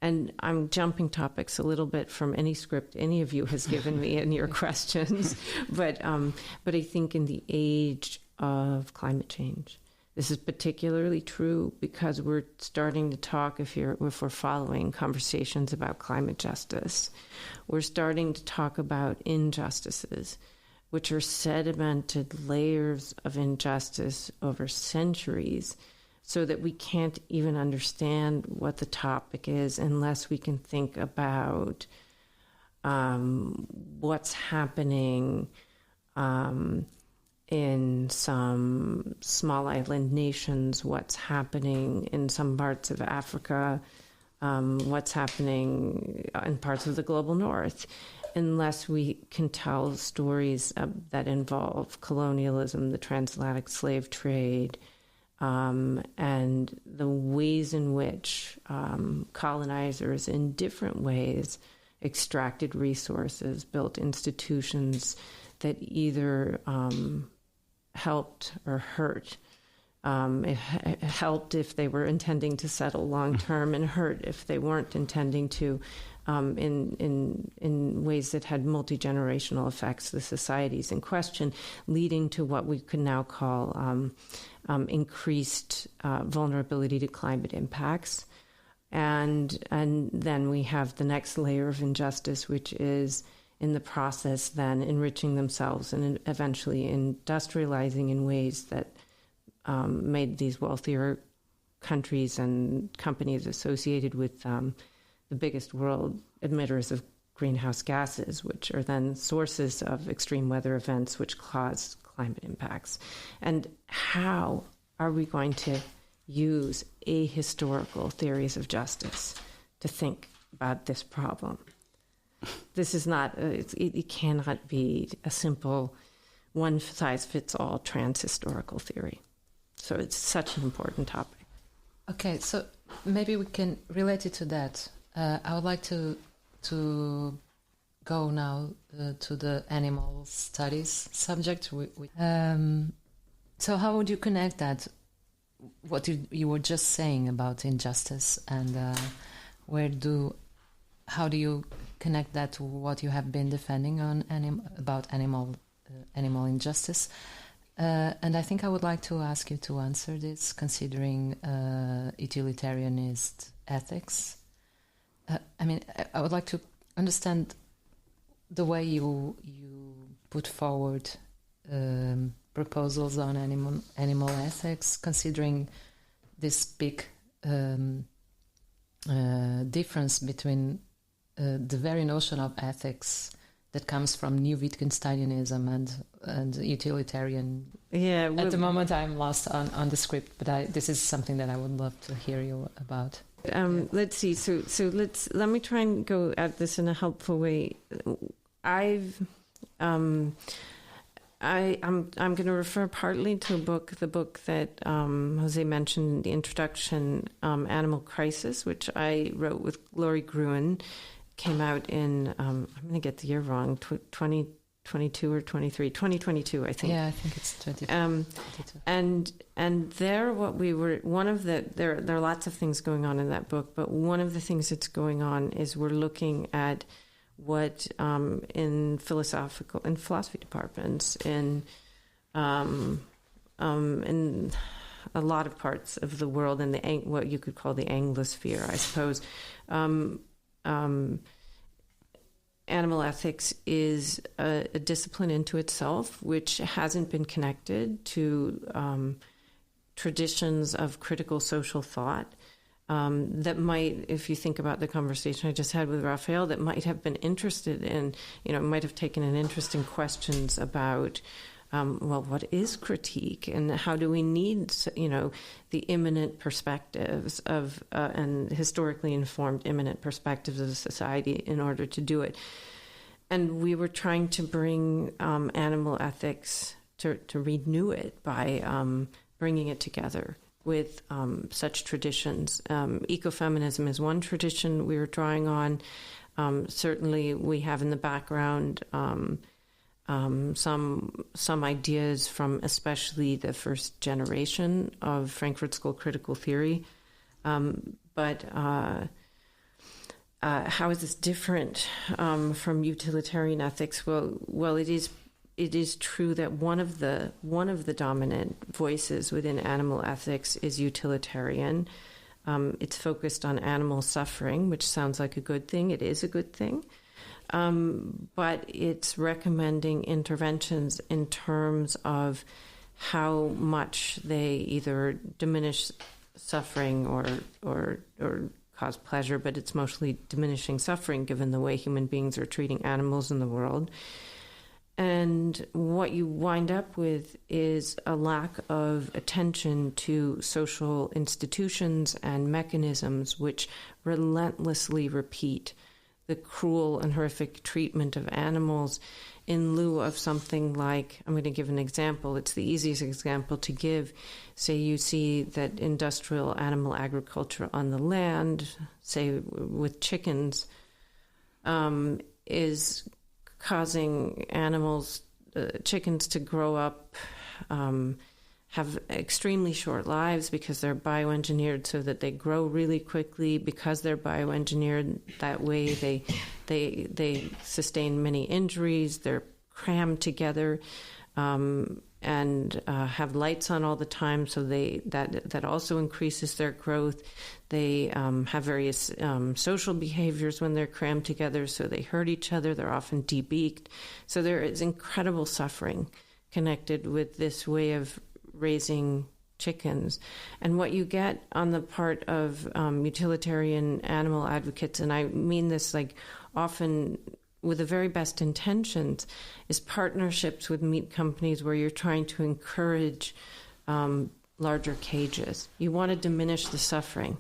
And I'm jumping topics a little bit from any script any of you has given me in your questions, but I think in the age of climate change, this is particularly true because we're starting to talk, if we're following conversations about climate justice, we're starting to talk about injustices, which are sedimented layers of injustice over centuries, so that we can't even understand what the topic is unless we can think about what's happening in some small island nations, what's happening in some parts of Africa, what's happening in parts of the global north, unless we can tell stories that involve colonialism, the transatlantic slave trade, and the ways in which colonizers in different ways extracted resources, built institutions that either helped or hurt. It helped if they were intending to settle long term, and hurt if they weren't intending to, in ways that had multi-generational effects, the societies in question, leading to what we could now call increased vulnerability to climate impacts. And then we have the next layer of injustice, which is in the process then enriching themselves and eventually industrializing in ways that made these wealthier countries and companies associated with the biggest world emitters of greenhouse gases, which are then sources of extreme weather events which cause climate impacts. And how are we going to use ahistorical theories of justice to think about this problem? This is not, it cannot be a simple one-size-fits-all trans-historical theory. So it's such an important topic. Okay, so maybe we can relate it to that. I would like to go now to the animal studies subject. So how would you connect that, what you were just saying about injustice, and how do you connect that to what you have been defending on about animal injustice? And I think I would like to ask you to answer this, considering utilitarianist ethics. I would like to understand the way you put forward proposals on animal ethics, considering this big difference between the very notion of ethics that comes from new Wittgensteinianism and utilitarian. Yeah. At the moment, I'm lost on the script, but this is something that I would love to hear you about. Let's see. So let me try and go at this in a helpful way. I'm going to refer partly to the book that Jose mentioned in the introduction, Animal Crisis, which I wrote with Glory Gruen. Came out in, I'm going to get the year wrong, 2012 22 or 23, 2022, I think. Yeah, I think it's 22. And there, what we were, one of the, there are lots of things going on in that book, but one of the things that's going on is we're looking at what in philosophy departments, in a lot of parts of the world, in what you could call the Anglosphere, I suppose, animal ethics is a discipline into itself, which hasn't been connected to traditions of critical social thought that might, if you think about the conversation I just had with Raphael, that might have been interested in, might have taken an interest in questions about, what is critique, and how do we need, the immanent perspectives of, and historically informed immanent perspectives of the society in order to do it. And we were trying to bring animal ethics to renew it by bringing it together with such traditions. Ecofeminism is one tradition we were drawing on. Certainly we have in the background some ideas from especially the first generation of Frankfurt School critical theory. But how is this different from utilitarian ethics? Well, it is true that one of the dominant voices within animal ethics is utilitarian. It's focused on animal suffering, which sounds like a good thing. It is a good thing. But it's recommending interventions in terms of how much they either diminish suffering or cause pleasure, but it's mostly diminishing suffering given the way human beings are treating animals in the world. And what you wind up with is a lack of attention to social institutions and mechanisms which relentlessly repeat the cruel and horrific treatment of animals in lieu of something like, I'm going to give an example, it's the easiest example to give. Say you see that industrial animal agriculture on the land, say with chickens, is causing chickens to grow up, have extremely short lives because they're bioengineered so that they grow really quickly. Because they're bioengineered that way, they sustain many injuries. They're crammed together and have lights on all the time, so that also increases their growth. They have various social behaviors when they're crammed together, so they hurt each other. They're often debeaked. So there is incredible suffering connected with this way of raising chickens. And what you get on the part of utilitarian animal advocates, and I mean this like often with the very best intentions, is partnerships with meat companies where you're trying to encourage larger cages. You want to diminish the suffering.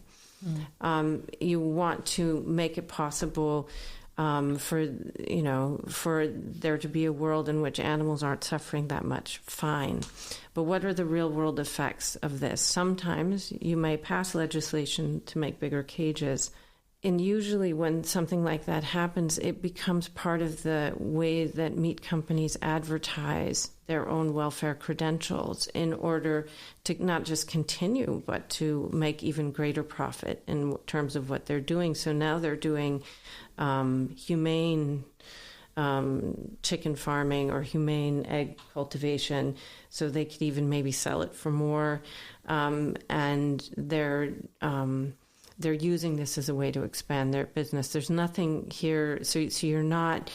You want to make it possible for there to be a world in which animals aren't suffering that much. Fine. But what are the real world effects of this? Sometimes you may pass legislation to make bigger cages. And usually when something like that happens, it becomes part of the way that meat companies advertise their own welfare credentials in order to not just continue, but to make even greater profit in terms of what they're doing. So now they're doing humane chicken farming or humane egg cultivation, so they could even maybe sell it for more. And they're using this as a way to expand their business. There's nothing here, so you're not,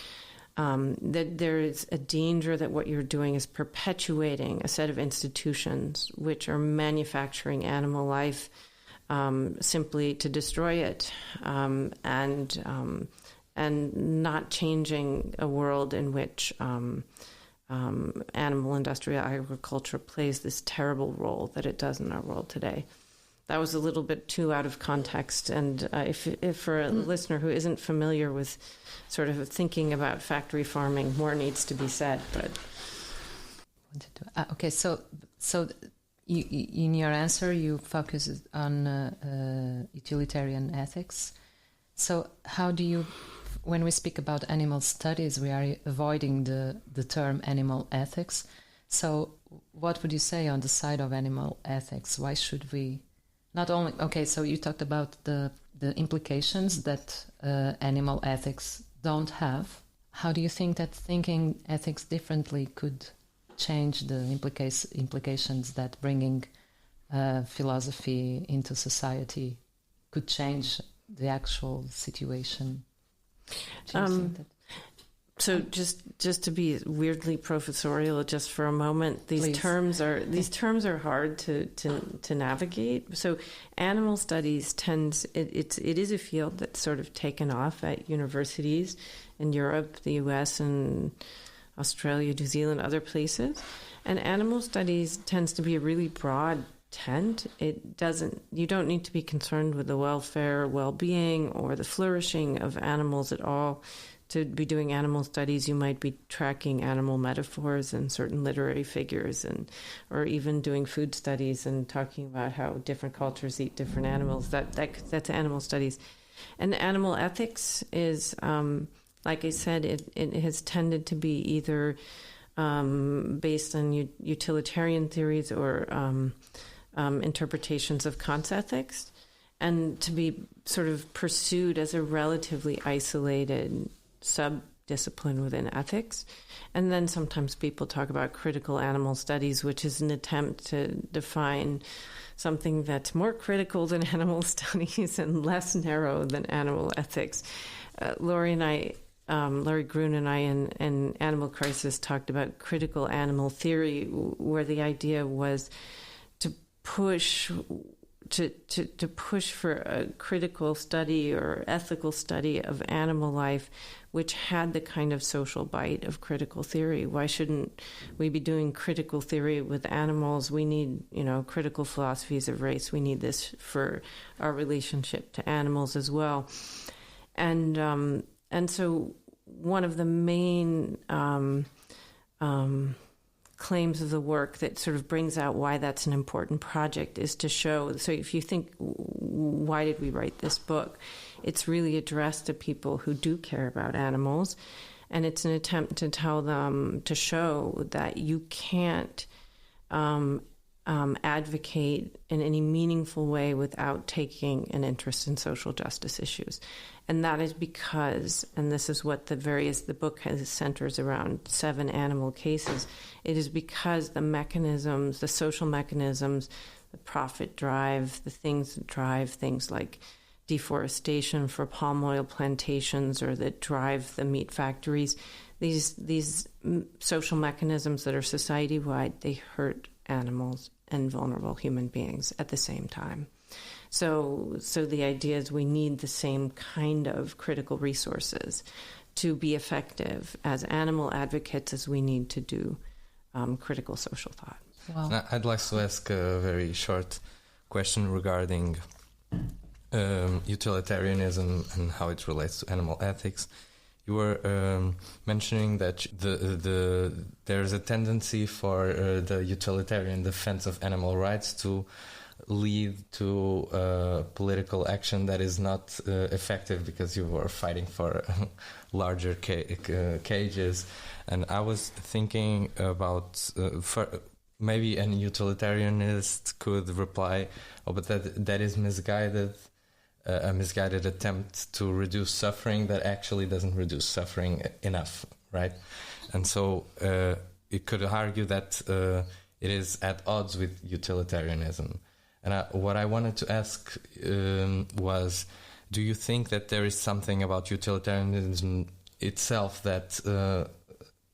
that there's a danger that what you're doing is perpetuating a set of institutions which are manufacturing animal life simply to destroy it, and not changing a world in which animal industrial agriculture plays this terrible role that it does in our world today. That was a little bit too out of context, and if for a listener who isn't familiar with sort of thinking about factory farming, more needs to be said. But okay, so you, in your answer, you focus on utilitarian ethics. So how do you when we speak about animal studies, we are avoiding the term animal ethics. So what would you say on the side of animal ethics? Why should we not only... Okay, so you talked about the implications that animal ethics don't have. How do you think that thinking ethics differently could change the implications that bringing philosophy into society could change the actual situation? So just to be weirdly professorial just for a moment, these terms are hard to navigate. So animal studies it is a field that's sort of taken off at universities in Europe, the US, and Australia, New Zealand, other places. And animal studies tends to be a really broad tent. You don't need to be concerned with the welfare, well-being, or the flourishing of animals at all. To be doing animal studies, you might be tracking animal metaphors and certain literary figures, or even doing food studies and talking about how different cultures eat different animals. That's animal studies. And animal ethics is, like I said, it has tended to be either based on utilitarian theories or interpretations of Kant's ethics, and to be sort of pursued as a relatively isolated sub-discipline within ethics. And then sometimes people talk about critical animal studies, which is an attempt to define something that's more critical than animal studies and less narrow than animal ethics. Laurie Grun and I in Animal Crisis talked about critical animal theory, where the idea was to push for a critical study or ethical study of animal life, which had the kind of social bite of critical theory. Why shouldn't we be doing critical theory with animals? We need, critical philosophies of race. We need this for our relationship to animals as well. And so one of the main claims of the work that sort of brings out why that's an important project is to show. So if you think, why did we write this book? It's really addressed to people who do care about animals. And it's an attempt to tell them, to show that you can't advocate in any meaningful way without taking an interest in social justice issues. And that is because, and this is what the book centers around 7 animal cases, it is because the social mechanisms, the profit drive, the things that drive things like deforestation for palm oil plantations or that drive the meat factories, these social mechanisms that are society-wide, they hurt animals and vulnerable human beings at the same time. So the idea is we need the same kind of critical resources to be effective as animal advocates as we need to do critical social thought. Wow. I'd like to ask a very short question regarding utilitarianism and how it relates to animal ethics. You were mentioning that there's a tendency for the utilitarian defense of animal rights to lead to political action that is not effective because you were fighting for larger cages. And I was thinking about maybe a utilitarianist could reply, but that is misguided. A misguided attempt to reduce suffering that actually doesn't reduce suffering enough, right? And so it could argue that it is at odds with utilitarianism. And what I wanted to ask was, do you think that there is something about utilitarianism itself that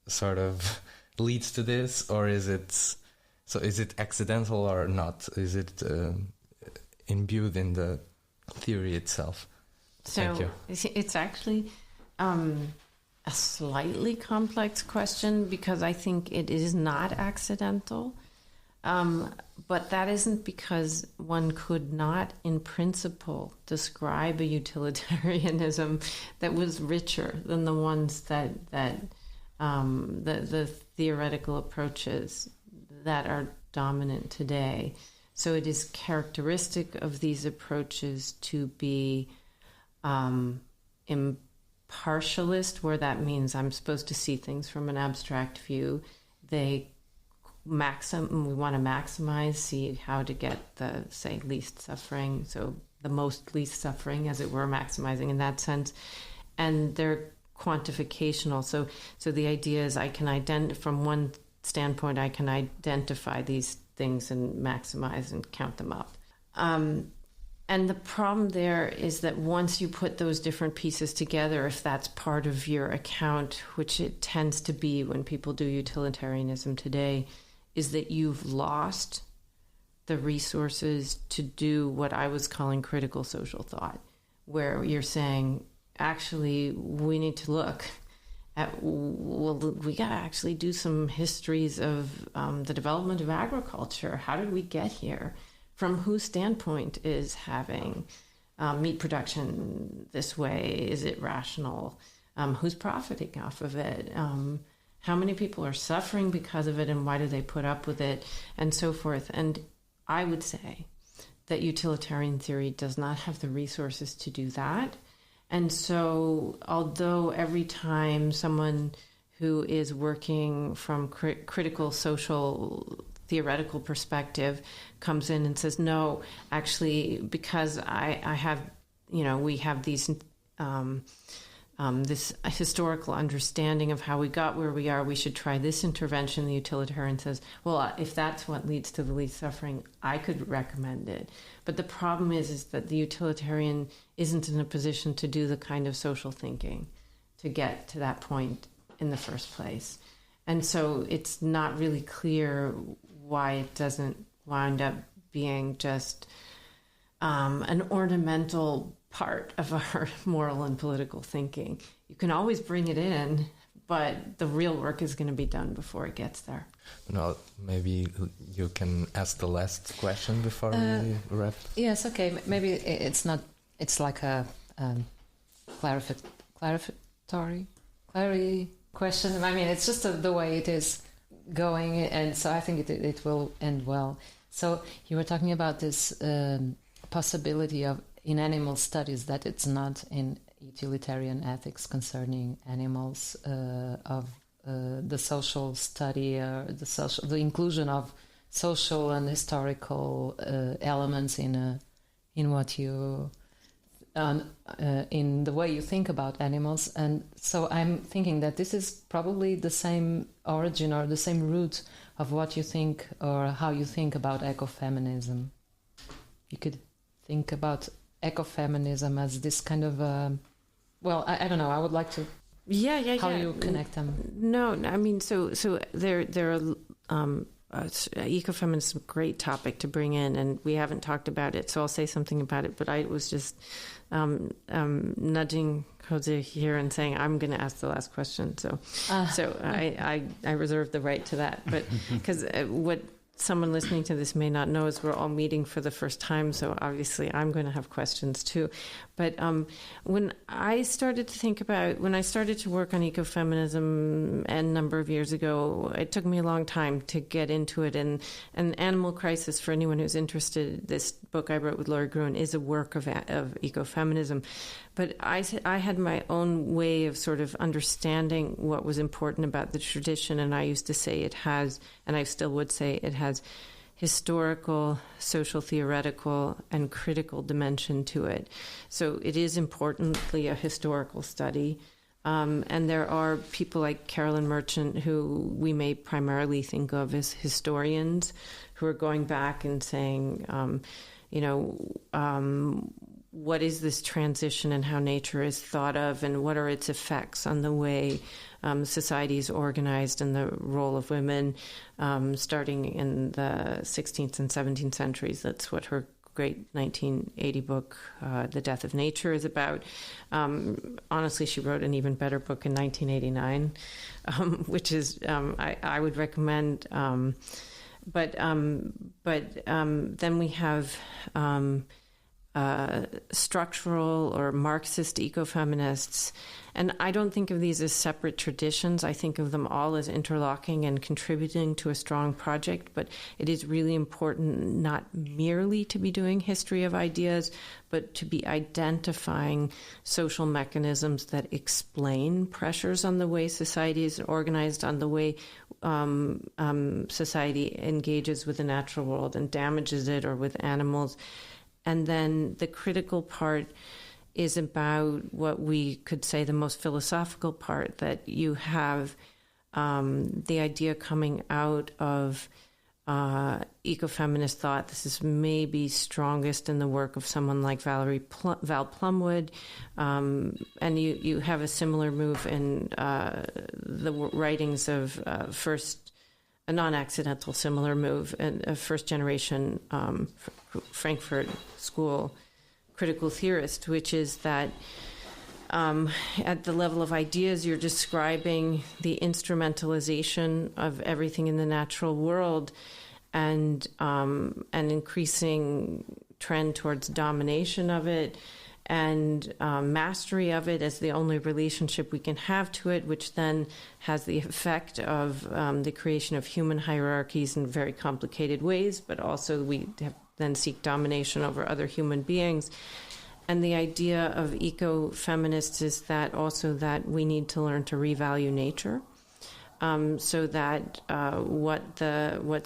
sort of leads to this, or is it accidental or not? Is it imbued in the theory itself? Thank you. It's actually a slightly complex question because I think it is not accidental. But that isn't because one could not, in principle, describe a utilitarianism that was richer than the ones that the theoretical approaches that are dominant today. So it is characteristic of these approaches to be partialist, where that means I'm supposed to see things from an abstract view. We want to maximize, see how to get the, say, least suffering, so the most least suffering, as it were, maximizing in that sense. And they're quantificational. So the idea is from one standpoint, I can identify these things and maximize and count them up. And the problem there is that once you put those different pieces together, if that's part of your account, which it tends to be when people do utilitarianism today, is that you've lost the resources to do what I was calling critical social thought, where you're saying, actually, we need to look at, we got to actually do some histories of the development of agriculture. How did we get here? From whose standpoint is having meat production this way? Is it rational? Who's profiting off of it? How many people are suffering because of it, and why do they put up with it, and so forth? And I would say that utilitarian theory does not have the resources to do that. And so although every time someone who is working from critical social theoretical perspective comes in and says, no, actually, because I have, we have these, this historical understanding of how we got where we are, we should try this intervention. The utilitarian says, well, if that's what leads to the least suffering, I could recommend it. But the problem is that the utilitarian isn't in a position to do the kind of social thinking to get to that point in the first place. And so it's not really clear why it doesn't wind up being just an ornamental part of our moral and political thinking. You can always bring it in, but the real work is going to be done before it gets there. No, maybe you can ask the last question before we wrap. Yes, okay. Maybe it's not. It's like a clarificatory question. I mean, it's just the way it is going, and so I think it will end well. So you were talking about this possibility of in animal studies that it's not in utilitarian ethics concerning animals of the social study or the inclusion of social and historical elements in what you in the way you think about animals. And so I'm thinking that this is probably the same origin or the same root of what you think or how you think about ecofeminism. You could think about ecofeminism as this kind of well, I don't know, I would like to how you connect them. No, I mean, so there are ecofeminism is a great topic to bring in, and we haven't talked about it, so I'll say something about it. But I was just nudging Jose here and saying I'm going to ask the last question. So I reserve the right to that. But because what someone listening to this may not know is we're all meeting for the first time, so obviously I'm going to have questions too. But when I started to work on ecofeminism a number of years ago, it took me a long time to get into it. And Animal Crisis, for anyone who's interested, this book I wrote with Laurie Gruen is a work of ecofeminism. But I had my own way of sort of understanding what was important about the tradition, and I used to say it has, and I still would say it has, historical, social theoretical, and critical dimension to it. So it is importantly a historical study. And there are people like Carolyn Merchant, who we may primarily think of as historians, who are going back and saying, what is this transition and how nature is thought of, and what are its effects on the way society is organized and the role of women, starting in the 16th and 17th centuries. That's what her great 1980 book, The Death of Nature, is about. Honestly, she wrote an even better book in 1989, which is, I would recommend. But then we have structural or Marxist ecofeminists. And I don't think of these as separate traditions. I think of them all as interlocking and contributing to a strong project. But it is really important not merely to be doing history of ideas, but to be identifying social mechanisms that explain pressures on the way society is organized, on the way society engages with the natural world and damages it, or with animals. And then the critical part is about what we could say the most philosophical part, that you have the idea coming out of ecofeminist thought. This is maybe strongest in the work of someone like Val Plumwood, and you have a similar move in the writings of a non-accidental similar move, a first-generation Frankfurt School critical theorist, which is that at the level of ideas, you're describing the instrumentalization of everything in the natural world, and an increasing trend towards domination of it, and mastery of it as the only relationship we can have to it, which then has the effect of the creation of human hierarchies in very complicated ways, but also we then seek domination over other human beings. And the idea of ecofeminists is that also that we need to learn to revalue nature, so that what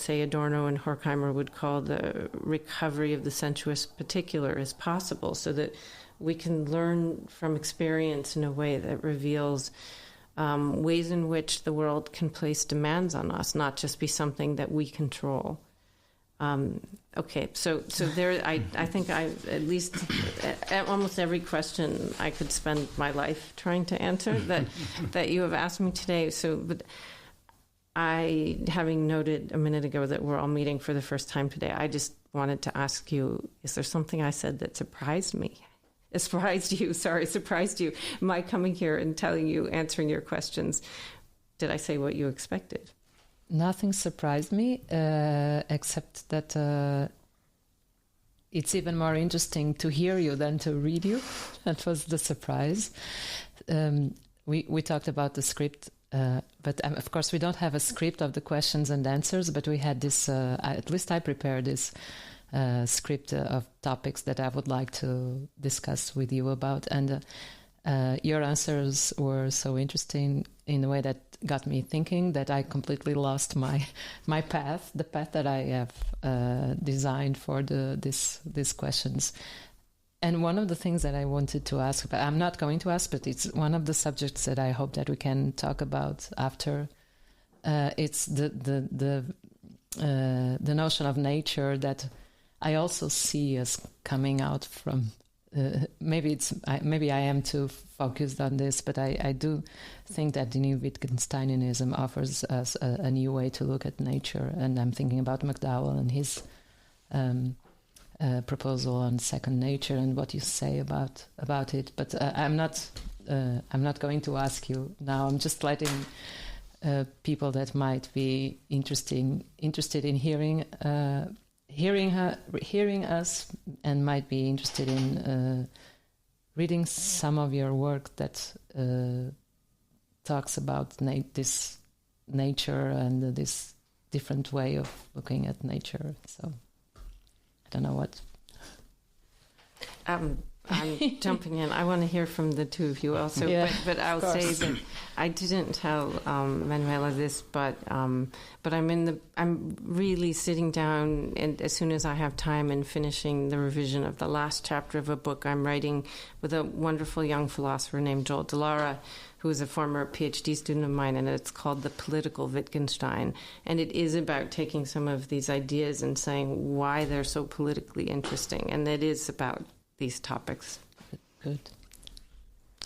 say Adorno and Horkheimer would call the recovery of the sensuous particular is possible, so that we can learn from experience in a way that reveals ways in which the world can place demands on us, not just be something that we control. Okay, so there, I think I at least at almost every question I could spend my life trying to answer that you have asked me today. So, but I, having noted a minute ago that we're all meeting for the first time today, I just wanted to ask you: is there something I said that surprised you? My coming here and telling you, answering your questions. Did I say what you expected? Nothing surprised me, except that it's even more interesting to hear you than to read you. That was the surprise. We talked about the script, but of course we don't have a script of the questions and answers, but we had this, at least I prepared this script of topics that I would like to discuss with you about. And your answers were so interesting in a way that got me thinking that I completely lost my path, the path that I have designed for these questions. And one of the things that I wanted to ask, but I'm not going to ask, but it's one of the subjects that I hope that we can talk about after. It's the notion of nature that I also see as coming out from. Maybe I am too focused on this, but I do think that the new Wittgensteinianism offers us a new way to look at nature, and I'm thinking about McDowell and his proposal on second nature and what you say about it. But I'm not going to ask you now. I'm just letting people that might be interested in hearing us and might be interested in reading some of your work that talks about this nature and this different way of looking at nature. So I don't know what. I'm jumping in. I want to hear from the two of you also, yeah, but I'll say that I didn't tell Manuela this, but I'm really sitting down, and as soon as I have time, and finishing the revision of the last chapter of a book I'm writing with a wonderful young philosopher named Joel Delara, who is a former PhD student of mine, and it's called The Political Wittgenstein. And it is about taking some of these ideas and saying why they're so politically interesting, and it is about these topics. Good.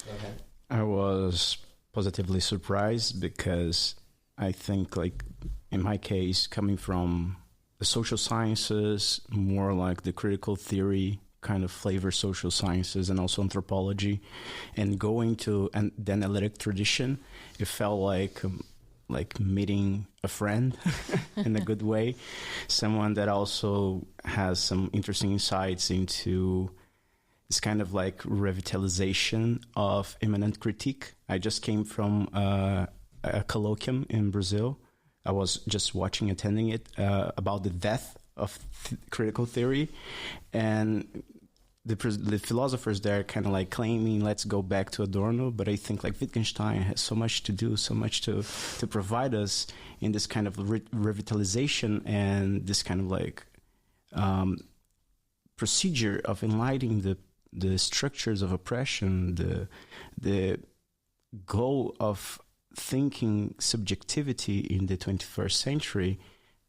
Okay. I was positively surprised because I think, like, in my case, coming from the social sciences, more like the critical theory kind of flavor social sciences and also anthropology, and going to the analytic tradition, it felt like meeting a friend in a good way, someone that also has some interesting insights into this kind of like revitalization of immanent critique. I just came from a colloquium in Brazil. I was just attending it, about the death of critical theory, and the philosophers there kind of like claiming, let's go back to Adorno, but I think like Wittgenstein has so much to do, so much to provide us in this kind of revitalization and this kind of like procedure of enlightening the structures of oppression, the goal of thinking subjectivity in the 21st century.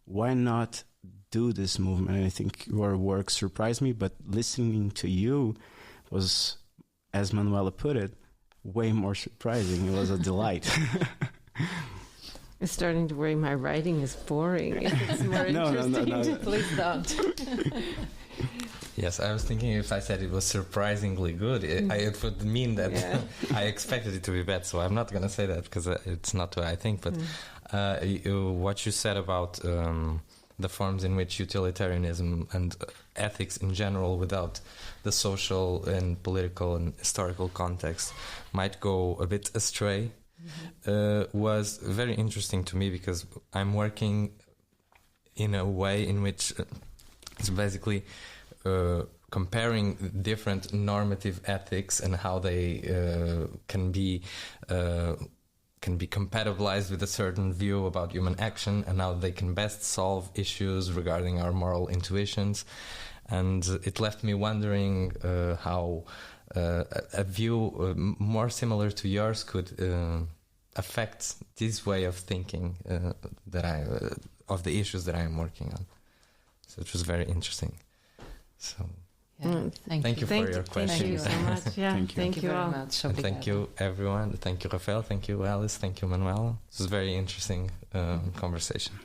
Why not do this movement? I think your work surprised me, but listening to you was, as Manuela put it, way more surprising. It was a delight. I'm starting to worry my writing is boring. It's more interesting. No. Please don't. Yes, I was thinking if I said it was surprisingly good, it would mean that I expected it to be bad. So I'm not going to say that because it's not what I think. But what you said about the forms in which utilitarianism and ethics in general, without the social and political and historical context, might go a bit astray, was very interesting to me, because I'm working in a way in which it's basically comparing different normative ethics and how they can be compatibilized with a certain view about human action, and how they can best solve issues regarding our moral intuitions. And it left me wondering how a view more similar to yours could affect this way of thinking of the issues that I am working on. So it was very interesting. So thank you for your questions. Thank you so much. Yeah, Thank you all. very much. And thank you, everyone. Thank you, Rafael. Thank you, Alice. Thank you, Manuela. This was a very interesting conversation.